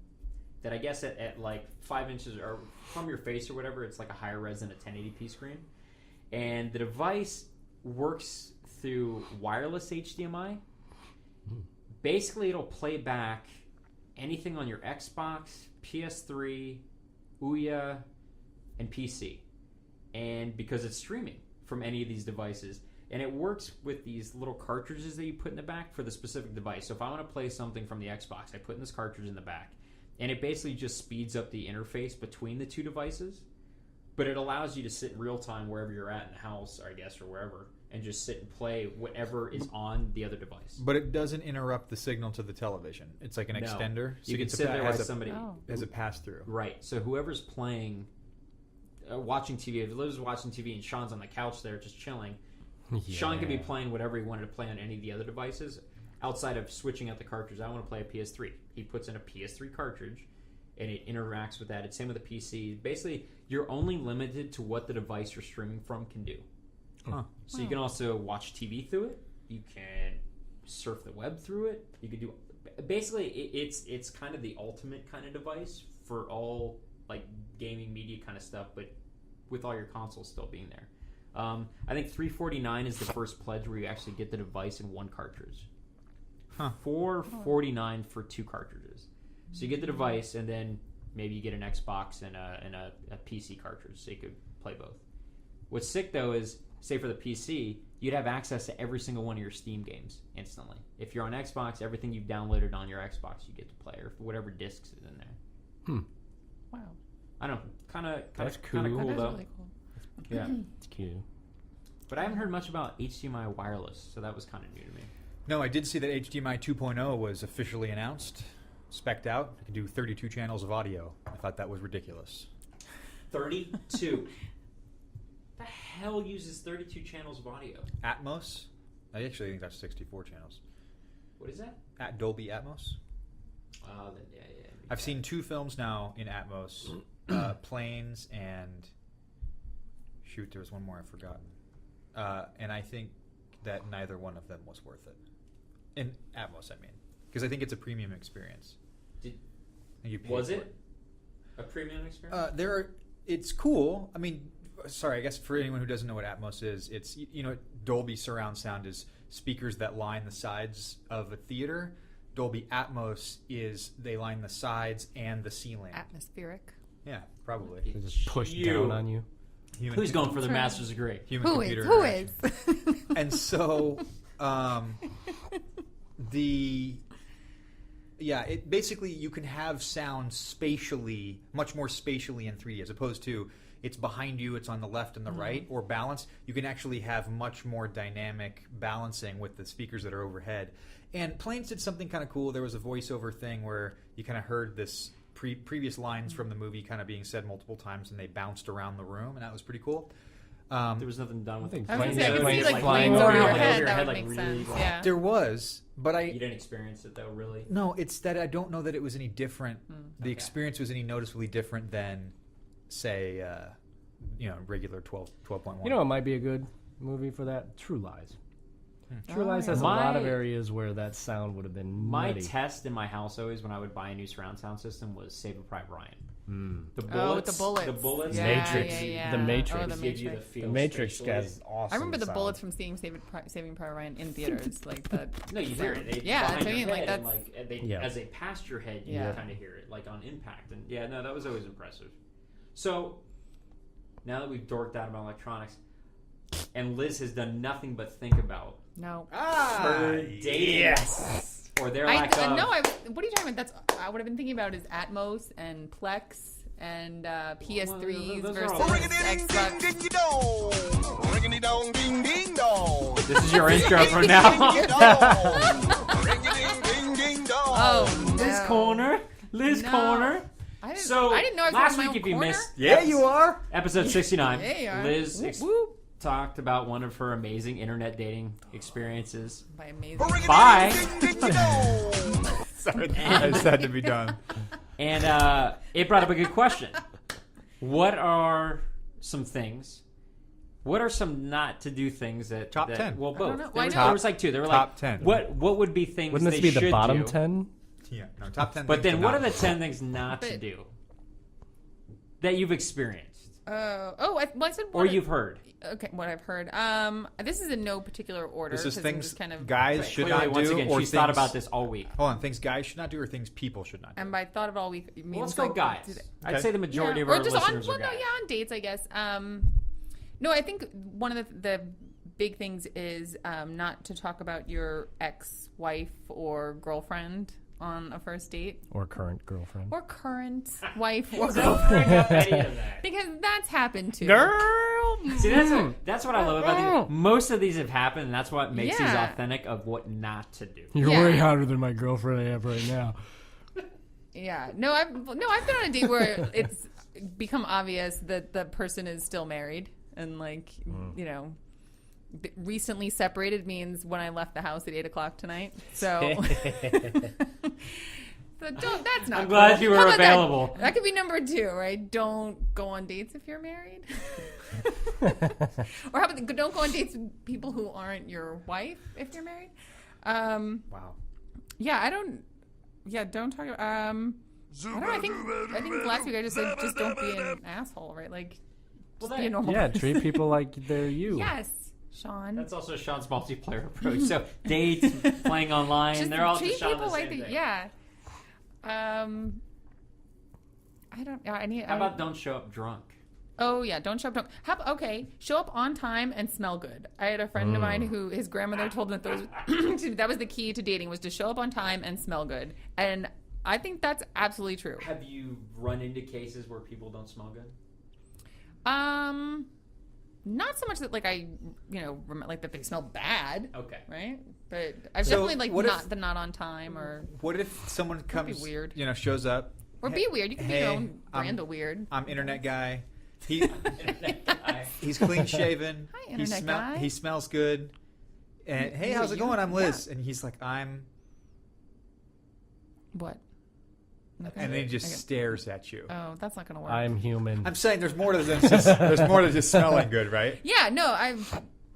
that I guess at like 5 inches or from your face or whatever, it's like a higher res than a 1080p screen. And the device works through wireless HDMI. Basically, it'll play back anything on your Xbox, PS3, Ouya, and PC. And because it's streaming from any of these devices. And it works with these little cartridges that you put in the back for the specific device. So if I want to play something from the Xbox, I put in this cartridge in the back. And it basically just speeds up the interface between the two devices. But it allows you to sit in real time wherever you're at in the house, I guess, or wherever, and just sit and play whatever is on the other device. But it doesn't interrupt the signal to the television. It's like an No. extender. So You can sit there while somebody... as a pass-through. Right. So whoever's playing, watching TV, if Liv's watching TV and Sean's on the couch there just chilling, Sean can be playing whatever he wanted to play on any of the other devices outside of switching out the cartridge. I want to play a PS3. He puts in a PS3 cartridge, and it interacts with that. It's same with a PC. Basically, you're only limited to what the device you're streaming from can do. Huh. So you can also watch TV through it. You can surf the web through it. You can do... Basically, it's kind of the ultimate kind of device for all like gaming media kind of stuff, but with all your consoles still being there. I think $349 is the first pledge where you actually get the device in one cartridge. Huh. $449 for 2 cartridges. So you get the device, and then maybe you get an Xbox and a PC cartridge, so you could play both. What's sick though is, say for the PC, you'd have access to every single one of your Steam games instantly. If you're on Xbox, everything you've downloaded on your Xbox you get to play, or whatever discs is in there. Wow. I don't know, kind of cool. cool That is though. really cool. Yeah, It's cute. but I haven't heard much about HDMI wireless, so that was kind of new to me. No, I did see that HDMI 2.0 was officially announced, spec'd out. It can do 32 channels of audio. I thought that was ridiculous. 32. The hell uses 32 channels of audio? Atmos? I actually think that's 64 channels. What is that? At Dolby Atmos? Then yeah. I've seen 2 films now in Atmos. Planes and... Shoot, there was one more I've forgotten. And I think that neither one of them was worth it. In Atmos, I mean. Because I think it's a premium experience. Was it a premium experience? It's cool. I mean, sorry, I guess for anyone who doesn't know what Atmos is, it's, Dolby surround sound is speakers that line the sides of a theater. Dolby Atmos is they line the sides and the ceiling. Atmospheric. Yeah, probably. They just push down on you. Who's going for the master's degree? Human Who computer is? Who interaction. is? And so, it basically you can have sound spatially, much more spatially in 3D, as opposed to it's behind you, it's on the left and the right, or balanced. You can actually have much more dynamic balancing with the speakers that are overhead. And Planes did something kind of cool. There was a voiceover thing where you kind of heard this previous lines from the movie kind of being said multiple times, and they bounced around the room, and that was pretty cool. There was nothing done with it. I was gonna say, I could see Planes like flying planes over over your your head. head, That would like, make really sense. loud. Yeah. There was, but You didn't experience it though, really? No, it's that I don't know that it was any different. The experience was any noticeably different than, say, regular 12.1. You know, it might be a good movie for that. True Lies. True Lies has a lot of areas where that sound would have been My nutty. test in my house always when I would buy a new surround sound system was Saving Private Ryan. The bullets, Oh, with the bullets. the bullets, Yeah, Matrix. yeah. The Matrix. Oh, the give you the Matrix. feel. The Matrix spatially. has awesome. I remember the sound. bullets from seeing Saving Private Ryan in theaters. Like the No, you hear it. They Yeah, behind that's what I your mean, like, head, and, that's- and they, Yeah. as they pass your head, you Yeah. kind of hear it, like on impact. And yeah, no, that was always impressive. So now that we've dorked out about electronics, and Liz has done nothing but think about no. her dating, Yes. or their I lack of. no. What are you talking about? What I've been thinking about is Atmos and Plex and PS3s those are versus all- Xbox. This is your intro for now. Oh, Liz no. Corner, Liz No. Corner. I didn't, So I didn't know I was last in my week, own if you corner. missed, Yeah, you are. episode 69, Yeah, you are. Liz Whoop, whoop. talked about one of her amazing internet dating experiences. By amazing. Bye. Sorry, that had to be done. And it brought up a good question. What are some things? What are some not to do things that Top that, 10. Well, I both. don't know. There was, Why not? there was like two. They were Top like 10. What would be things Wouldn't they this be the should bottom do? 10? Yeah, no, top 10. But things then, to what not are the do. 10 things not to But- do that you've experienced I said or one. you've heard? Okay, what I've heard. This is in no particular order. This is 'cause I'm things just kind of guys should Clearly, not once do, again, or she's thought things- about this all week. Hold on, things guys should not do, or things people should not do. And by thought of all week, it means Well, let's go like, guys. do they- I'd Okay. say the majority of or our just on, listeners well, are no, guys. yeah, on dates, I guess. No, I think one of the big things is not to talk about your ex-wife or girlfriend on a first date, Or current girlfriend? or current wife or Don't girlfriend, bring up any of that. because that's happened too. Girl! See, that's what I love about these. Most of these have happened, and that's what makes these Yeah. authentic of what not to do. You're Yeah. way hotter than my girlfriend I have right now. Yeah, no, I've been on a date where it's become obvious that the person is still married and recently separated means when I left the house at 8:00 tonight. So, that's not. I'm glad cool. you were How about that? available. That could be number 2, right? Don't go on dates if you're married. Or how about don't go on dates with people who aren't your wife if you're married. Wow. Yeah, I don't. Yeah, don't talk about. I don't know. I think last week I just said just don't be an asshole, right? Like, just be a normal. Yeah, person. treat people like they're you. Yes, Sean. That's also Sean's multiplayer approach. So dates, playing online, just they're all treat just Sean people the like same thing. yeah. I don't. How about don't show up drunk? Oh yeah, don't show up drunk. Okay, show up on time and smell good. I had a friend of mine who his grandmother told him that that was the key to dating, was to show up on time and smell good. And I think that's absolutely true. Have you run into cases where people don't smell good? Not so much that like like that they smell bad. Okay. Right? But I've So, definitely like what not if- the not on time or What if someone comes, weird. Shows up? or be weird. You can be hey, your own I'm- brand of weird. I'm internet guy. Internet guy. He's clean shaven. Hi, internet guy. He smells good. And hey, how's it going? I'm Liz. And he's like, I'm. What? Okay. And then he just stares at you. Oh, that's not gonna work. I'm human. I'm saying there's more to this. There's more to just smelling good, right? Yeah, no,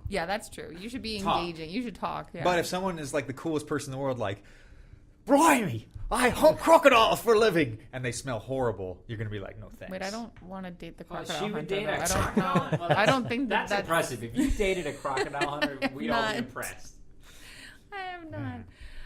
yeah, that's true. You should be engaging. You should talk. Yeah. But if someone is like the coolest person in the world, like, blimey, I hunt crocodiles for a living, and they smell horrible, you're gonna be like, no thanks. Wait, I don't want to date the Well, crocodile she would hunter. date though. a I don't know. crocodile. I don't think that's that's impressive. If you dated a crocodile hunter, we'd all not. be impressed. I am not.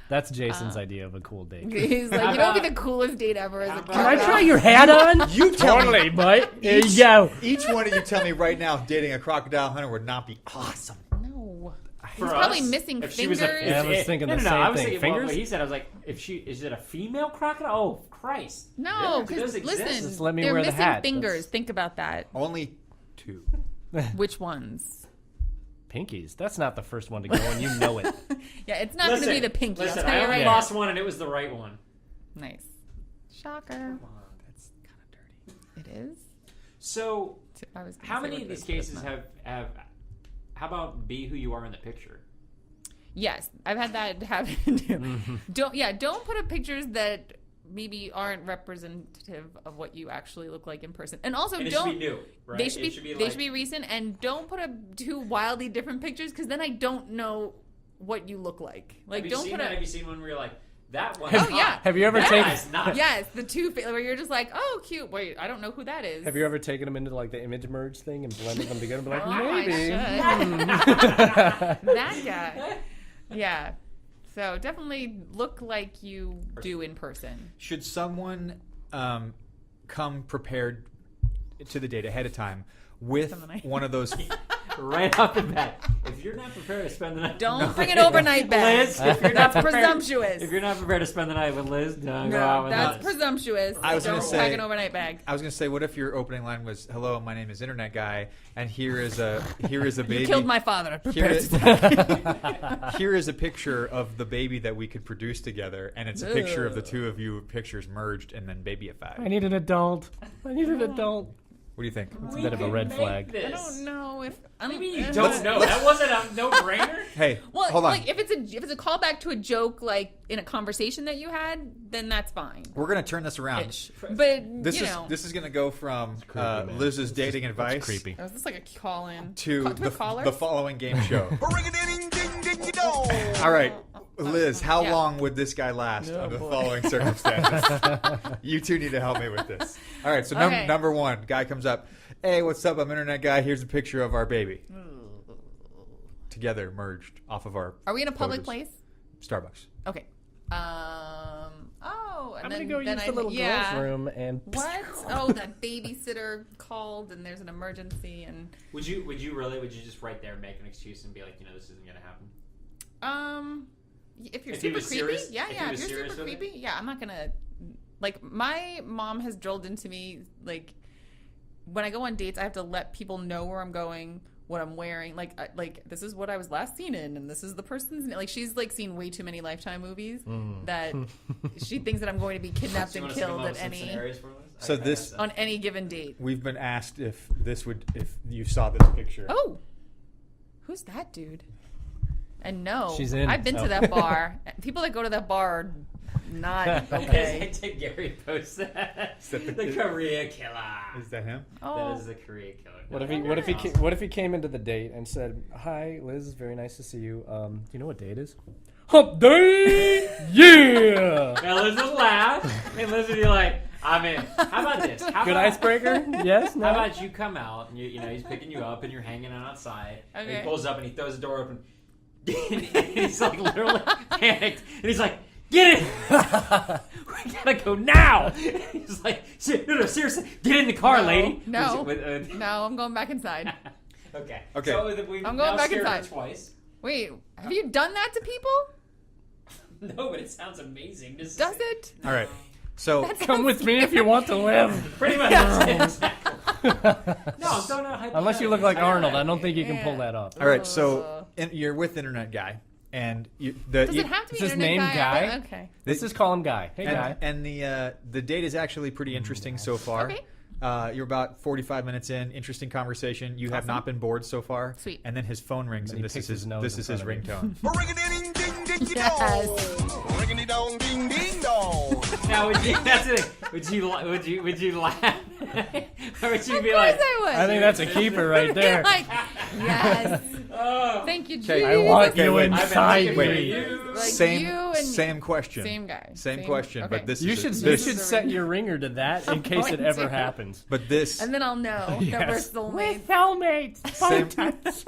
That's Jason's idea of a cool date. He's like, you know, what'd be the coolest date ever as a Can I Can I crocodile. try your hat on? You tell Totally, me. but there you go. Each one of you tell me right now, if dating a crocodile hunter would not be awesome. No. He's For probably us, missing if she was a- fingers. Yeah, I was thinking the no, same I was thing. thinking, well, Fingers? what he said, I was like, is it a female crocodile? Oh, Christ. No, Yeah, it because does exist. listen, Just let me they're wear the missing hat. fingers. That's- Think about that. Only 2. Which ones? Pinkies. That's not the first one to go, and you know it. Yeah, it's not going to be the pinky. Listen, I'll tell I you only right lost one, and it was the right one. now. Nice. Shocker. That's kind of dirty. It is. So, I was gonna how say many what of it these is, but it's cases not. have? How about be who you are in the picture? Yes, I've had that happen too. Don't put up pictures that maybe aren't representative of what you actually look like in person. And also And it don't should be new, right? they should It be, like- should be recent, and don't put up 2 wildly different pictures because then I don't know what you look like. Like Have you don't seen put that? up Have you seen one where you're like, that one? Oh, yeah. Have you ever that taken? guy's not. yes, the 2 where you're just like, "Oh, cute. Wait, I don't know who that is." Have you ever taken them into like the image merge thing and blended them together? And be like, Oh, I maybe. should. That guy. Yeah. So definitely look like you do in person. Should someone come prepared to the date ahead of time with Spend the night. one of those? Right off the bat. If you're not prepared to spend the night, Don't bring an overnight bag. Liz, if you're That's not prepared, presumptuous. If you're not prepared to spend the night with Liz, don't go out No, with that's us. presumptuous. I was Don't gonna say- pack an overnight bag. I was going to say, what if your opening line was, "Hello, my name is Internet Guy, and here is a baby." You killed my father. Here Prepare is, to here is a picture of the baby that we could produce together, and it's a picture of the 2 of you pictures merged and then babyified. I need an adult. I need an adult. What do you think? It's a bit of a red flag. I don't know if Maybe you don't know. That wasn't a no-brainer. Hey, Well, hold on. like if it's a callback to a joke, like in a conversation that you had, then that's fine. We're going to turn this around. Ish. But This you is know, this is going to go from creepy, man. Liz's dating advice Creepy. oh, is this like a call-in to a caller? the following game show. All right, Liz, how Yeah. long would this guy last Oh, under the boy. following circumstances? You 2 need to help me with this. All right, so Okay. number 1, guy comes up. Hey, what's up? I'm Internet Guy. Here's a picture of our baby. Together, merged off of our. Are we in a public photos. place? Starbucks. Okay. Oh, and I'm then, gonna go then use the little yeah. girls' room and. What? Oh, that babysitter called, and there's an emergency, and Would you just right there make an excuse and be like, this isn't gonna happen? if you're If he super was creepy, serious- yeah, if he yeah. If was you're serious super with it? creepy, yeah, I'm not gonna. Like my mom has drilled into me, like when I go on dates, I have to let people know where I'm going, what I'm wearing. Like this is what I was last seen in, and this is the person's name. Like she's like seen way too many Lifetime movies that she thinks that I'm going to be kidnapped Do you and wanna killed think at about some any scenarios for us? So I got this- some. on any given date. We've been asked if you saw this picture. Oh, who's that dude? And no, She's in. I've been Oh. to that bar. People that go to that bar are not okay. Did Gary post that? Is that The Korea killer. Is that him? Oh, That is the Korea killer. What if he came into the date and said, "Hi, Liz, very nice to see you. Do you know what day it is?" Hump day, yeah. Now Liz will laugh, and Liz will be like, "I'm in." How about this? How Good about, icebreaker. Yes. No. How about you come out and he's picking you up and you're hanging out outside. And Okay. he pulls up and he throws the door open. And he's like literally panicked. And he's like, get in. We gotta go now. He's like, no, seriously, get in the car, lady. No, With- no, I'm going back inside. Okay. Okay. So we've I'm now going back scared her inside. twice. Wait, have you done that to people? No, but it sounds amazing. Does it? All right. So Come with me if you want to live. Pretty much. Exactly. No, don't know. Unless you look like Arnold, I don't think you can pull that off. all right. So you're with Internet Guy, and Does it have to be Is his internet name Guy? Okay. Let's just call him Guy. Hey, Guy. and the date is actually pretty interesting so far. Okay. You're about 45 minutes in. Interesting conversation. You have not been bored so far. Sweet. And then his phone rings, and he this picks is his nose this in is his front of ringtone. Yes. Ringing dong, ding, ding, dong. Now, that's it. Would you laugh? Or would you be Of like, course I would. I think that's a keeper right there. Like, yes. oh, Thank you, Okay, Jesus. I want Okay, you wait. inside Wait. me. Like Same you and same question. Same guy. Same question. Okay. But this You is should this, you should set your ringer to that in case it going ever to. happens. But this And then I'll know that we're soulmates. Cellmates.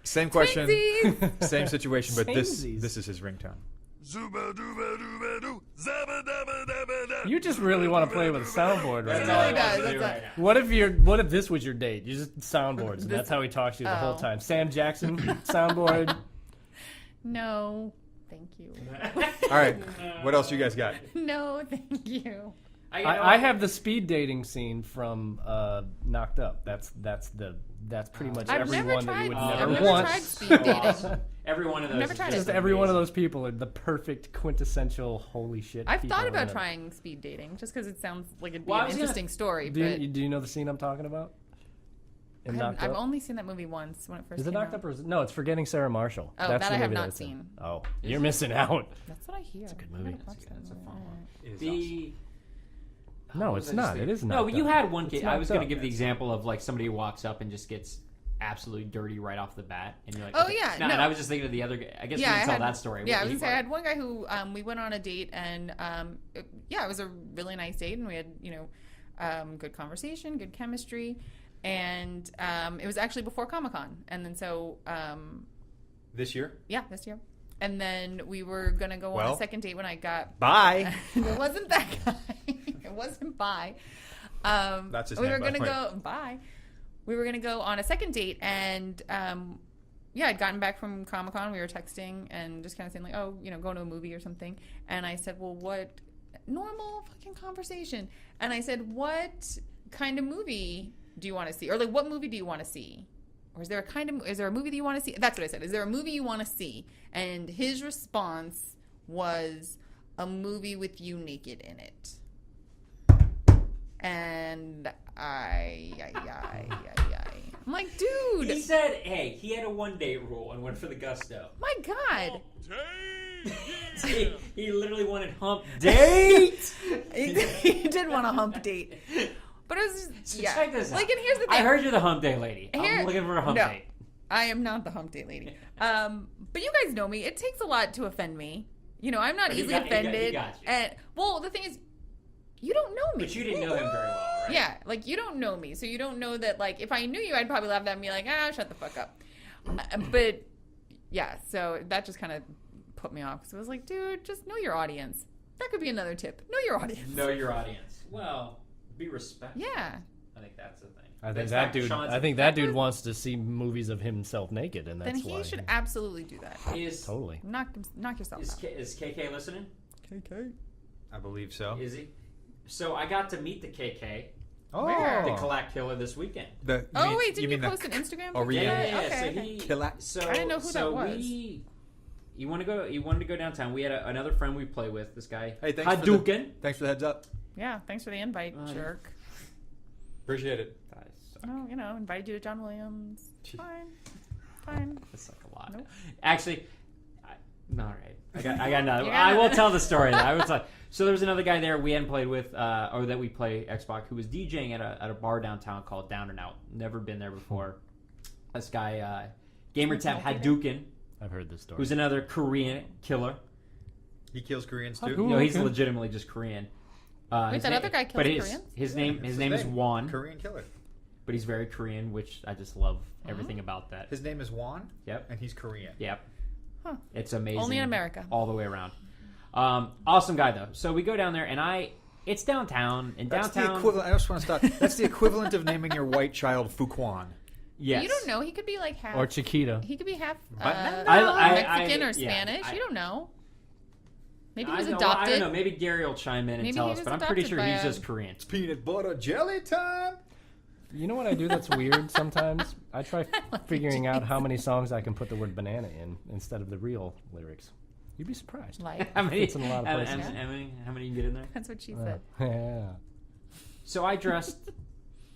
same question. Twinsies. Same situation. But this Samesies. is his ringtone. Zuba dooba dooba doo. Zabba dabba dabba da. You just really want to play with a soundboard right It now. really does. That's right it. now. What if this was your date? You just soundboards, and that's how he talks to you the whole Oh. time. Sam Jackson, soundboard. No, thank you. All right. What else you guys got? No, thank you. I have the speed dating scene from Knocked Up. That's pretty much I've never everyone that tried. you would I've never never want. tried speed dating. Awesome. Every one of those. never is tried just Just it. every one of amazing. those people are the perfect quintessential holy shit. I've people thought about ever. trying speed dating just because it sounds like it'd be Well, I an was gonna- interesting story. Do But you know the scene I'm talking about? In Knocked I've Up? only seen that movie once when it first Is it came Knocked out. Up or is it? No, it's Forgetting Sarah Marshall. Oh, That's that the I have movie not it's in. seen. Oh, you're missing out. That's what I hear. It's a good movie. That's a fun one. It is The No, what it's was I not. just It is thinking? not. No, but you had one It's kid. I was Knocked going to Up. give the example of like somebody who walks up and just gets absolutely dirty right off the bat, and you're like, Oh, okay. yeah, No, no. and I was just thinking of the other guy. I guess Yeah, we can I tell had- that story. Yeah, What I was was gonna say he I had one guy who we went on a date and it was a really nice date and we had good conversation, good chemistry, and it was actually before Comic-Con, and then so This year? yeah, this year, and then we were gonna go on Well. a second date when I got. Bye. It wasn't that guy. It wasn't bye. That's his we name, were by the gonna way. go bye. We were gonna go on a second date, and yeah, I'd gotten back from Comic-Con. We were texting and just kind of saying like, oh, going to a movie or something. And I said, well, what normal fucking conversation? And I said, what kind of movie do you want to see, or like, what movie do you want to see? Or is there a movie that you want to see? That's what I said. Is there a movie you want to see? And his response was a movie with you naked in it. And I'm like, dude, He said, hey, he had a one-day rule and went for the gusto. my God. He literally wanted hump date. He did want a hump date. But it was just, So yeah. check this out. Like, and here's the thing. I heard you're the hump day lady. Here- I'm looking for a hump no, date. I am not the hump date lady. But you guys know me. It takes a lot to offend me. I'm not But he easily got- he got- he offended. got you. And well, the thing is, you don't know me. But you didn't know him very well, right? Yeah, like you don't know me, so you don't know that. Like, if I knew you, I'd probably laugh at that and be like, shut the fuck up. But yeah, so that just kind of put me off because I was like, dude, just know your audience. That could be another tip. Know your audience. Know your audience. Well, be respectful. Yeah. I think that's the thing. I think That's that back to dude. Sean's- I think that dude wants to see movies of himself naked, and Then that's he why. should absolutely do that. Is Totally. Knock yourself out. is KK listening? I believe so. Is he? So I got to meet the KK, Oh. Where? the Kalak Killer, this weekend. Oh wait, didn't you the post an Instagram? Oh, picture? yeah. Okay. So he, Kalak. so I didn't know who so that was. You wanted to go downtown. We had another friend we play with. This guy, Hey, thanks Hadouken. Thanks for the heads up. Yeah, thanks for the invite, Oh, yeah. jerk. Appreciate it. Oh, invited you to John Williams. Fine. That's like a lot. Nope. Actually, all right. I got another. You got I will another. tell the story. I will tell. So there was another guy there we hadn't played with, or that we play Xbox, who was DJing at a bar downtown called Down and Out. Never been there before. This guy, Gamertap Hadouken, I've heard this story. who's another Korean killer. He kills Koreans too. Who? No, he's Okay. legitimately just Korean. Wait, His that na- other guy kills but Koreans? His name That's is Juan, Korean killer. but he's very Korean, which I just love everything about that. His name is Juan. Yep. And he's Korean. Yep. Huh. It's amazing. Only in America. All the way around. Awesome guy though. So we go down there, and it's downtown. And That's downtown, the equivalent. I just want to stop. That's the equivalent of naming your white child Fuquan. yes. You don't know. He could be like half. Or Chiquita. He could be half I- Mexican or yeah, Spanish. You don't know. Maybe he was I don't adopted. know. Maybe Gary will chime in and Maybe tell he us, was but I'm pretty adopted sure by he's a- just Korean. Peanut butter jelly time. You know what I do that's weird sometimes? I try figuring out how many songs I can put the word banana in instead of the real lyrics. You'd be surprised. Like, How many? Fits in a lot of places. How many you can get in there? that's what she said. Yeah. So I dressed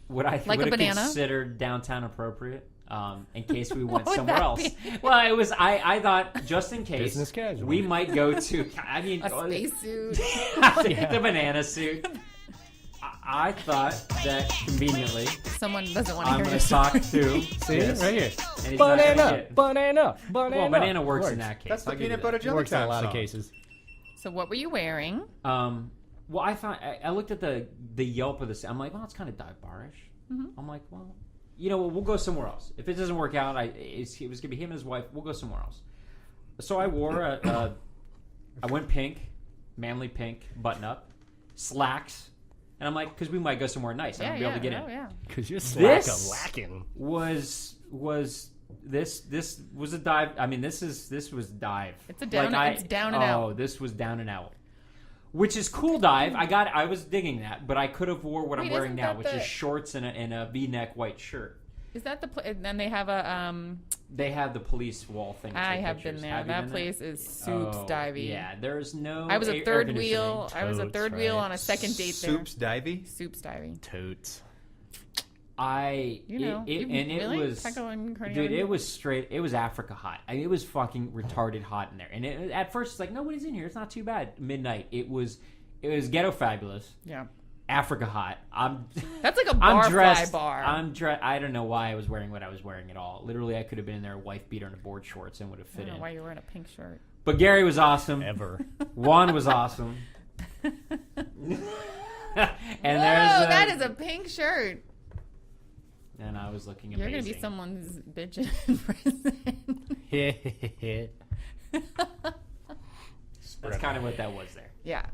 what I Like a would have banana? considered downtown appropriate, in case we went What would somewhere that else. be? Well, it was. I thought just in case Business casual. we might go to. I mean, A spacesuit. the banana suit. I thought that conveniently Someone doesn't want to I'm hear going your to talk story. to. See? this, Right here. and he's not gonna Banana. get- Banana. Banana. Well, banana works in that case. That's the I'll give you peanut that. butter It jelly works in time a lot of song. cases. So what were you wearing? Well, I thought I looked at the Yelp of this. I'm like, well, it's kind of dive barish. I'm like, well, you know, we'll go somewhere else. If it doesn't work out, it was going to be him and his wife. We'll go somewhere else. So I wore I went pink, manly pink, button up, slacks, and I'm like, because we might go somewhere nice. I'm gonna be able to get in. Oh, yeah. Because you're This lacking. Was this was a dive? I mean, this was dive. It's a down- it's down and out. Oh, this was down and out. Which is cool dive. I was digging that, but I could have wore what I'm Wait, wearing isn't now, that which the- is shorts and a V-neck white shirt. Is that the and then they have a They have the police wall thing. to I take have pictures. been there. Have you That been place there? is soups Oh, divey. Yeah, there's no. I was a air third conditioning. wheel. I was a Totes, third wheel right. on a second date there. Soups divey. Soups divey. Totes. You know, it really? was Taco and carne dude. asada? It was straight. It was Africa hot. I mean, it was fucking retarded hot in there. And at first, it's like nobody's in here. It's not too bad. Midnight. It was ghetto fabulous. Yeah. Africa hot. That's like a I'm bar dressed. bar. I don't know why I was wearing what I was wearing at all. Literally, I could have been in there, wife beater and a board shorts, and would have I fit don't know in. why you're wearing a pink shirt. But Gary was awesome. Ever. Juan was awesome. And Whoa, that is a pink shirt. And I was looking You're amazing. gonna be someone's bitch in prison. That's kind of what that was there. Yeah.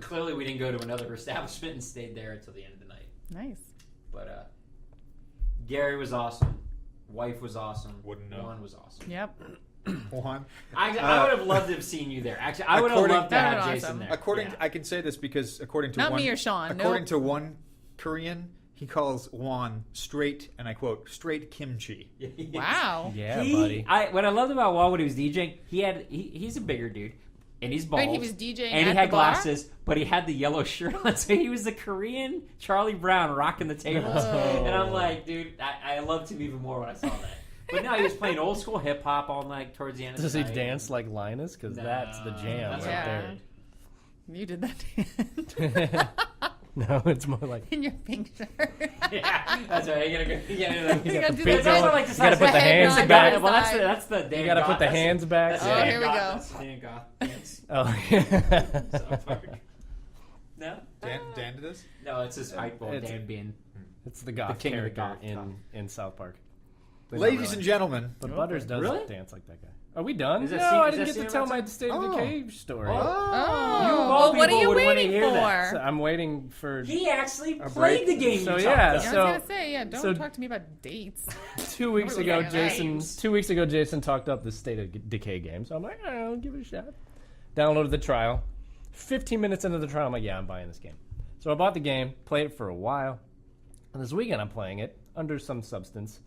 Clearly, we didn't go to another establishment and stayed there until the end of the night. Nice. But Gary was awesome. Wife was awesome. Wouldn't know. Juan was awesome. Yep. Juan. I would have loved to have seen you there. Actually, I would have According- loved to That have would've been Jason awesome. there. According, Yeah. I can say this because according to Not one, me or Sean, According nope. to one Korean, he calls Juan straight, and I quote, straight kimchi. Wow. Yeah, buddy. What I loved about Juan when he was DJing, he's a bigger dude, and he's bald. Wait, he was DJing and he at had the bar? glasses, but he had the yellow shirt on, so he was the Korean Charlie Brown rocking the tables. And I'm like, dude, I loved him even more when I saw that. But no, he was playing old school hip hop all night towards the end of Does the he night. dance like Linus? Because that's the jam That's right Yeah. there. You did that dance. No, it's more like In your pink shirt. Yeah, that's right. You gotta go. You got the gotta do big that. going. like You gotta put the hands on back. the Well, side. that's the Dan you gotta put Goth- the that's- hands back. That's Oh, Dan here we Goth- go. That's Dan Goth dance. Oh, yeah. South Park. No, Dan did this? no, it's his hype ball. It's- Dan being. It's the goth king of the character goth. in South Park. Ladies and gentlemen, But Butters does Really? dance like that guy. Are we done? Is that No, scene- I is didn't that get to scene tell about my that? State of Oh. Decay story. You of Oh, all well, what are people you would wanna waiting hear that. So for? I'm waiting for He actually break. played the game. So, you yeah, talked I about. was gonna say, yeah. Don't so- talk to me about dates. 2 weeks Nobody ago. was like, Jason. "Nice." 2 weeks ago, Jason talked up the State of Decay game. So I'm like, I'll give it a shot. Downloaded the trial. 15 minutes into the trial, I'm like, yeah, I'm buying this game. So I bought the game, played it for a while, and this weekend I'm playing it under some substance.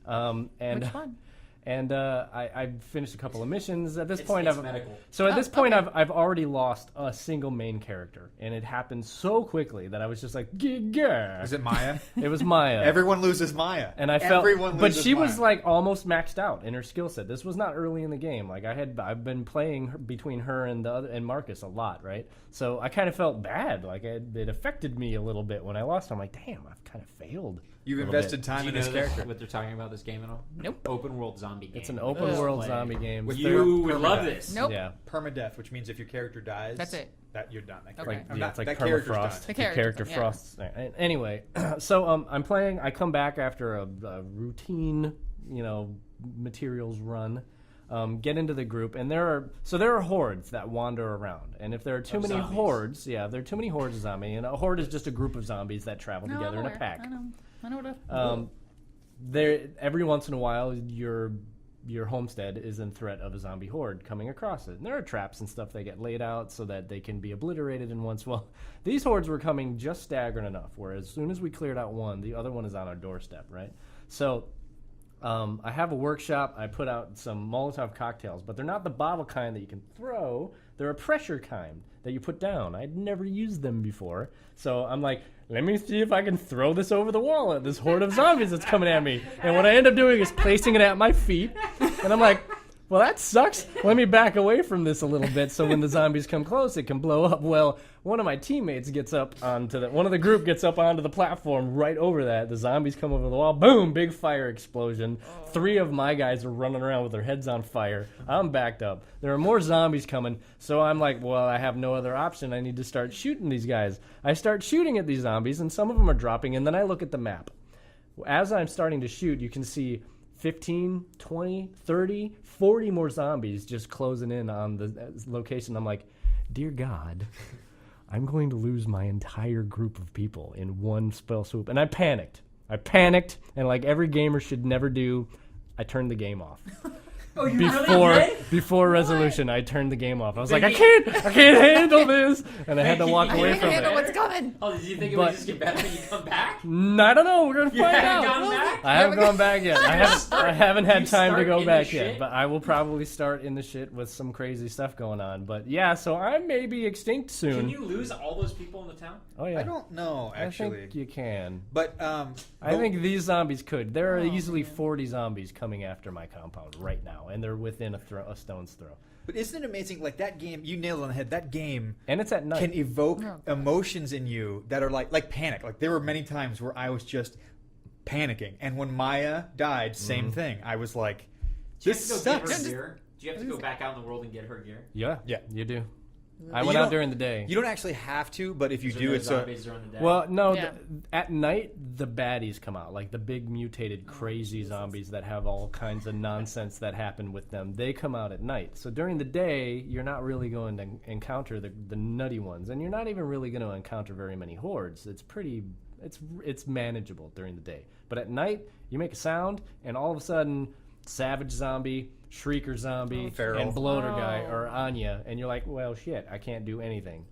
And Which one? And I finished a couple of missions. At this It's- point, it's I've medical. So at Oh, this point, okay. I've already lost a single main character, and it happened so quickly that I was just like, "Giga!" is it Maya? It was Maya. Everyone loses Maya. And I felt, Everyone but loses she Maya. was like almost maxed out in her skill set. This was not early in the game. Like I've been playing between her and the other and Marcus a lot, right? So I kind of felt bad. Like it affected me a little bit when I lost. I'm like, damn, I've kind of failed. You've a little invested bit. time Do you in know this character. what they're talking about this game at all? Nope. Open world zombie game. It's an open Ugh. world Play. zombie game. With You would permadeath. love this. Nope. Yeah, Permadeath, which means if your character dies, That's it. That you're done. That Okay. character- like, not- it's like that character's permafrost. done. The Character character, yeah. frosts. Anyway, so I'm playing. I come back after a routine, materials run. get into the group, and there are hordes that wander around, and if there are too many zombies. hordes, if there are too many hordes of zombies, and a horde is just a group of zombies that travel No, together I'm in a aware. pack. I know what a... There, every once in a while, your homestead is in threat of a zombie horde coming across it. And there are traps and stuff that get laid out so that they can be obliterated in once. Well, these hordes were coming just staggering enough, where as soon as we cleared out one, the other one is on our doorstep, right? So I have a workshop. I put out some Molotov cocktails, but they're not the bottle kind that you can throw. They're a pressure kind that you put down. I'd never used them before. So I'm like, let me see if I can throw this over the wall at this horde of zombies that's coming at me. And what I end up doing is placing it at my feet. And I'm like, well, that sucks. Let me back away from this a little bit so when the zombies come close, it can blow up. Well, one of my teammates gets up onto one of the group gets up onto the platform right over that. The zombies come over the wall. Boom, big fire explosion. 3 of my guys are running around with their heads on fire. I'm backed up. There are more zombies coming. So I'm like, well, I have no other option. I need to start shooting these guys. I start shooting at these zombies, and some of them are dropping, and then I look at the map. As I'm starting to shoot, you can see 15, 20, 30, 40 more zombies just closing in on the location. I'm like, dear God, I'm going to lose my entire group of people in one spell swoop. And I panicked, and like every gamer should never do, I turned the game off. Oh, you really did? Before resolution, I turned the game off. I was like, I can't handle this, and I had to walk away from handle it. what's coming. Oh, did you think it would just get better when you come back? I don't know. We're gonna find out. Gone back? I haven't gone back yet. I haven't had time to start go in back the yet, shit? but I will probably start in the shit with some crazy stuff going on. But yeah, so I may be extinct soon. Can you lose all those people in the town? Oh yeah, I don't know, I actually. think you can. But I think these zombies could. There are easily 40 zombies coming after my compound right now, and they're within a stone's throw. But isn't it amazing? Like that game, you nailed it on the head. That game And it's at night. can evoke emotions in you that are like panic. Like there were many times where I was just panicking, and when Maya died, same thing. I was like, Do you this have to go get sucks. her gear? Do you have to go back out in the world and get her gear? Yeah, Yeah. you do. I You went out don't- during the day. You don't actually have to, but if you Is there do, no it's a zombies during the day? Well, no. Yeah. At night, the baddies come out, like the big mutated, crazy zombies that have all kinds of nonsense that happen with them. They come out at night. So during the day, you're not really going to encounter the nutty ones, and you're not even really going to encounter very many hordes. It's manageable during the day. But at night, you make a sound, and all of a sudden, savage zombie, shrieker zombie, Feral. and bloater guy are on you, and you're like, well, shit, I can't do anything.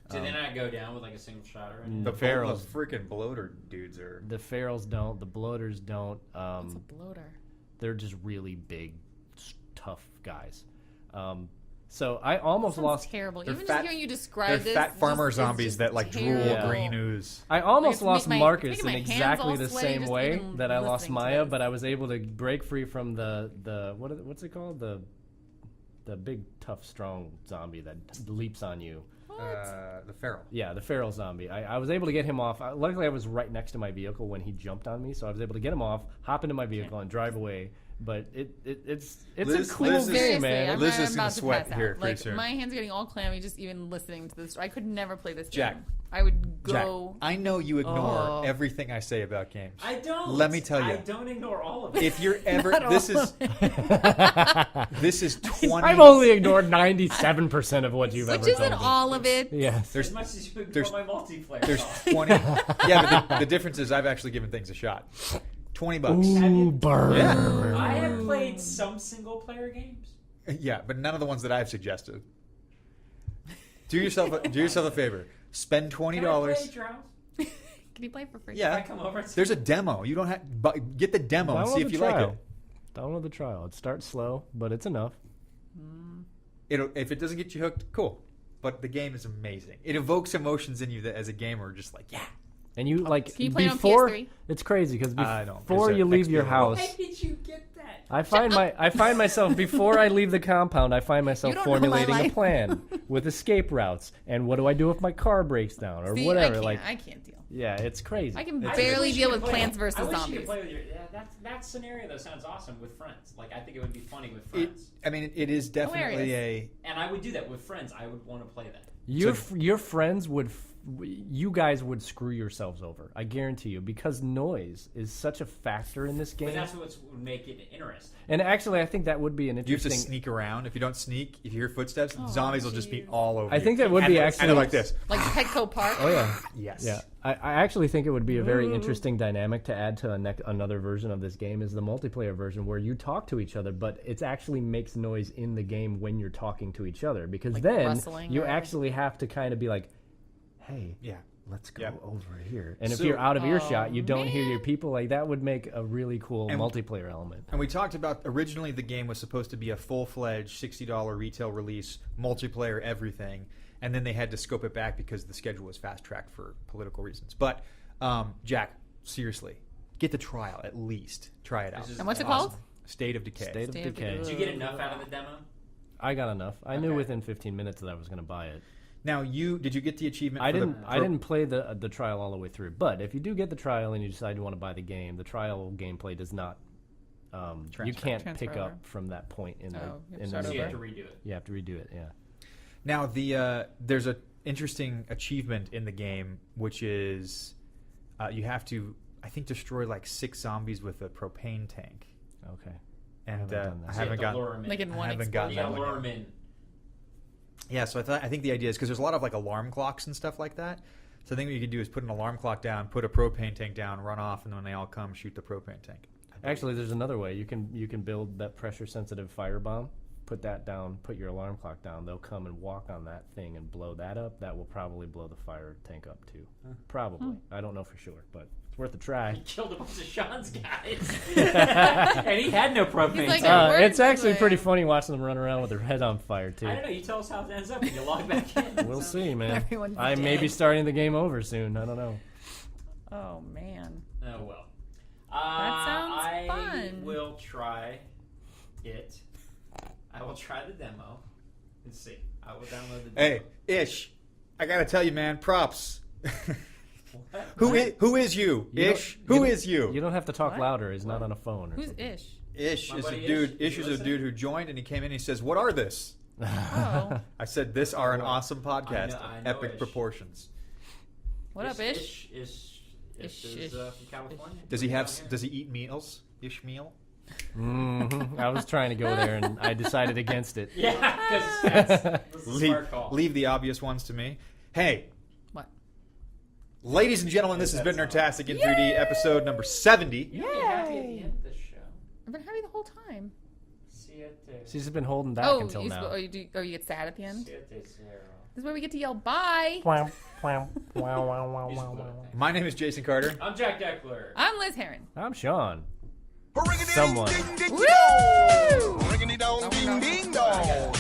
Do they not go down with like a single shot or anything? the ferals. freaking bloater dudes are. The ferals don't. The bloaters don't. It's a bloater. They're just really big, tough guys. So I almost Sounds lost. terrible. They're Even fat- just hearing you They're describe this. fat farmer it's zombies just that like drool terrible. green ooze. I almost Like, lost it's Marcus making in my hands exactly all the sweaty same just way even that I lost listening to Maya, this. but I was able to break free from what's it called? The big, tough, strong zombie that leaps on you. The feral. Yeah, the feral zombie. I was able to get him off. Luckily, I was right next to my vehicle when he jumped on me, so I was able to get him off, hop into my vehicle, and drive away. But it's Liz- a cool Liz is- game, Seriously, man. I'm, Liz I'm is gonna about to sweat pass here out. pretty Like soon. my hands are getting all clammy just even listening to this. I could never play this Jack. game. I would Jack, go. I know you ignore Oh. everything I say about games. I don't. Let me tell you. I don't ignore all of it. If you're ever, this is 20. I've only ignored 97% of what you've Which ever isn't told me. all of it. Yes. as much as you ignore there's- my multiplayer. There's cost. 20. Yeah, but the difference is I've actually given things a shot. $20. Ooh, burn. Yeah. I have played some single player games. Yeah, but none of the ones that I've suggested. Do yourself a favor. Spend Can I play $20. at your house? Can you play for free? Can I Yeah. come over? There's a demo. You don't have but get the demo and Download see if the you trial. like it. Download the trial. It starts slow, but it's enough. If it doesn't get you hooked, cool. But the game is amazing. It evokes emotions in you that as a gamer are just like, yeah. And you like Can you play it on before PS3? it's crazy because I don't. before There's you a leave your XP house, Why did you get that? I find myself before I leave the compound, I find myself You don't know my formulating a life. plan with escape routes and what do I do if my car breaks down or See, whatever. I can't deal. Yeah, it's crazy. I can I barely wish deal you with could play- Plants vs. I wish you Zombies. could play with your. Yeah, that scenario though sounds awesome with friends. Like I think it would be funny with It, friends. I mean, it is definitely Hilarious. And I would do that with friends. I would want to play that. Your friends would you guys would screw yourselves over. I guarantee you, because noise is such a factor in this game. But that's what would make it interesting. And actually, I think that would be an You have to interesting. sneak around. If you don't sneak, if you hear footsteps, zombies will just be jeez. all over I you. think that would And be they're- actually and they're like this. Like Petco Park. Oh yeah. Yes. Yeah, I actually think it would be a very interesting dynamic to add to another version of this game is the multiplayer version where you talk to each other, but it actually makes noise in the game when you're talking to each other because Like then rustling you or- actually have to kind of be like, hey, Yeah. let's go Yep. over here. And if So- you're out of earshot, you don't hear your man. people. Like that would make a really cool And- multiplayer element. And we talked about originally the game was supposed to be a full-fledged $60 retail release, multiplayer, everything, and then they had to scope it back because the schedule was fast-tracked for political reasons. But Jack, seriously, get the trial at least. Try it out. This is And what's it awesome. called? State of Decay. State of State of Decay. Did you get enough out of the demo? I got enough. I knew Okay. within 15 minutes that I was going to buy it. Now, did you get the achievement? I for didn't. The, I didn't play the trial all the way through. But if you do get the trial and you decide you want to buy the game, the trial gameplay does not. You can't Transfer pick over. up from that point in Oh, you have the. to In start So the you over. have to redo it. You have to redo it. Yeah. Now there's a interesting achievement in the game, which is you have to, I think, destroy like 6 zombies with a propane tank. Okay. And haven't done that. I So you haven't have to gotten. lure 'em in. Like in I one haven't gotten You that gotta one lure yet. 'em in. Yeah, so I think the idea is because there's a lot of like alarm clocks and stuff like that. So I think what you can do is put an alarm clock down, put a propane tank down, run off, and then when they all come, shoot the propane tank. Actually, there's another way. You can build that pressure sensitive firebomb. Put that down. Put your alarm clock down. They'll come and walk on that thing and blow that up. That will probably blow the fire tank up too. Probably. I don't know for sure, but it's worth a try. He killed a bunch of Sean's guys. And he had no propane. He's like, tank. "It It's actually works, pretty man." funny watching them run around with their head on fire too. I don't know. You tell us how it ends up when you log back in. We'll see, man. Everyone's I may be dead. starting the game over soon. I don't know. Oh man. Oh, well. That sounds I fun. will try it. I will try the demo and see. I will download the demo. Hey, Ish, I gotta tell you, man, props. What? Who is you, Ish? Who is you? You don't have to talk What? louder. He's not on a phone. Or Who's something. Ish? Ish My is a buddy dude. Ish. Ish is You a dude who joined, and he came in. and He says, "What are this?" Oh. I said, "This are an awesome podcast, I know epic Ish. proportions." What up, Ish? Ish Ish, is Ish. From California. Does he have? Down here. Does he eat meals? Ish meal? I was trying to go there, and I decided against it. Yeah, because that's a smart call. Leave the obvious ones to me. Hey, What? ladies and gentlemen, this has been Nerdtastic in 3D, episode number 70. You were happy at the end of the show. I've been happy the whole time. Siete. She's just been holding back Oh, until you, now. you get sad at the end? Siete zero. This is where we get to yell bye. Wow, wow, wow, wow, wow, wow, wow. My name is Jason Carter. I'm Jack Deckler. I'm Liz Heron. I'm Sean. Someone. Woo! Ring-a-ding dong, ding ding dong.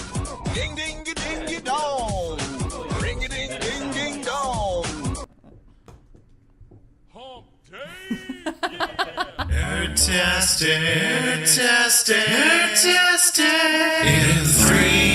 Ding ding ding ding dong. Ring-a-ding ding ding dong. Hump day. Nerdtastic in 3D.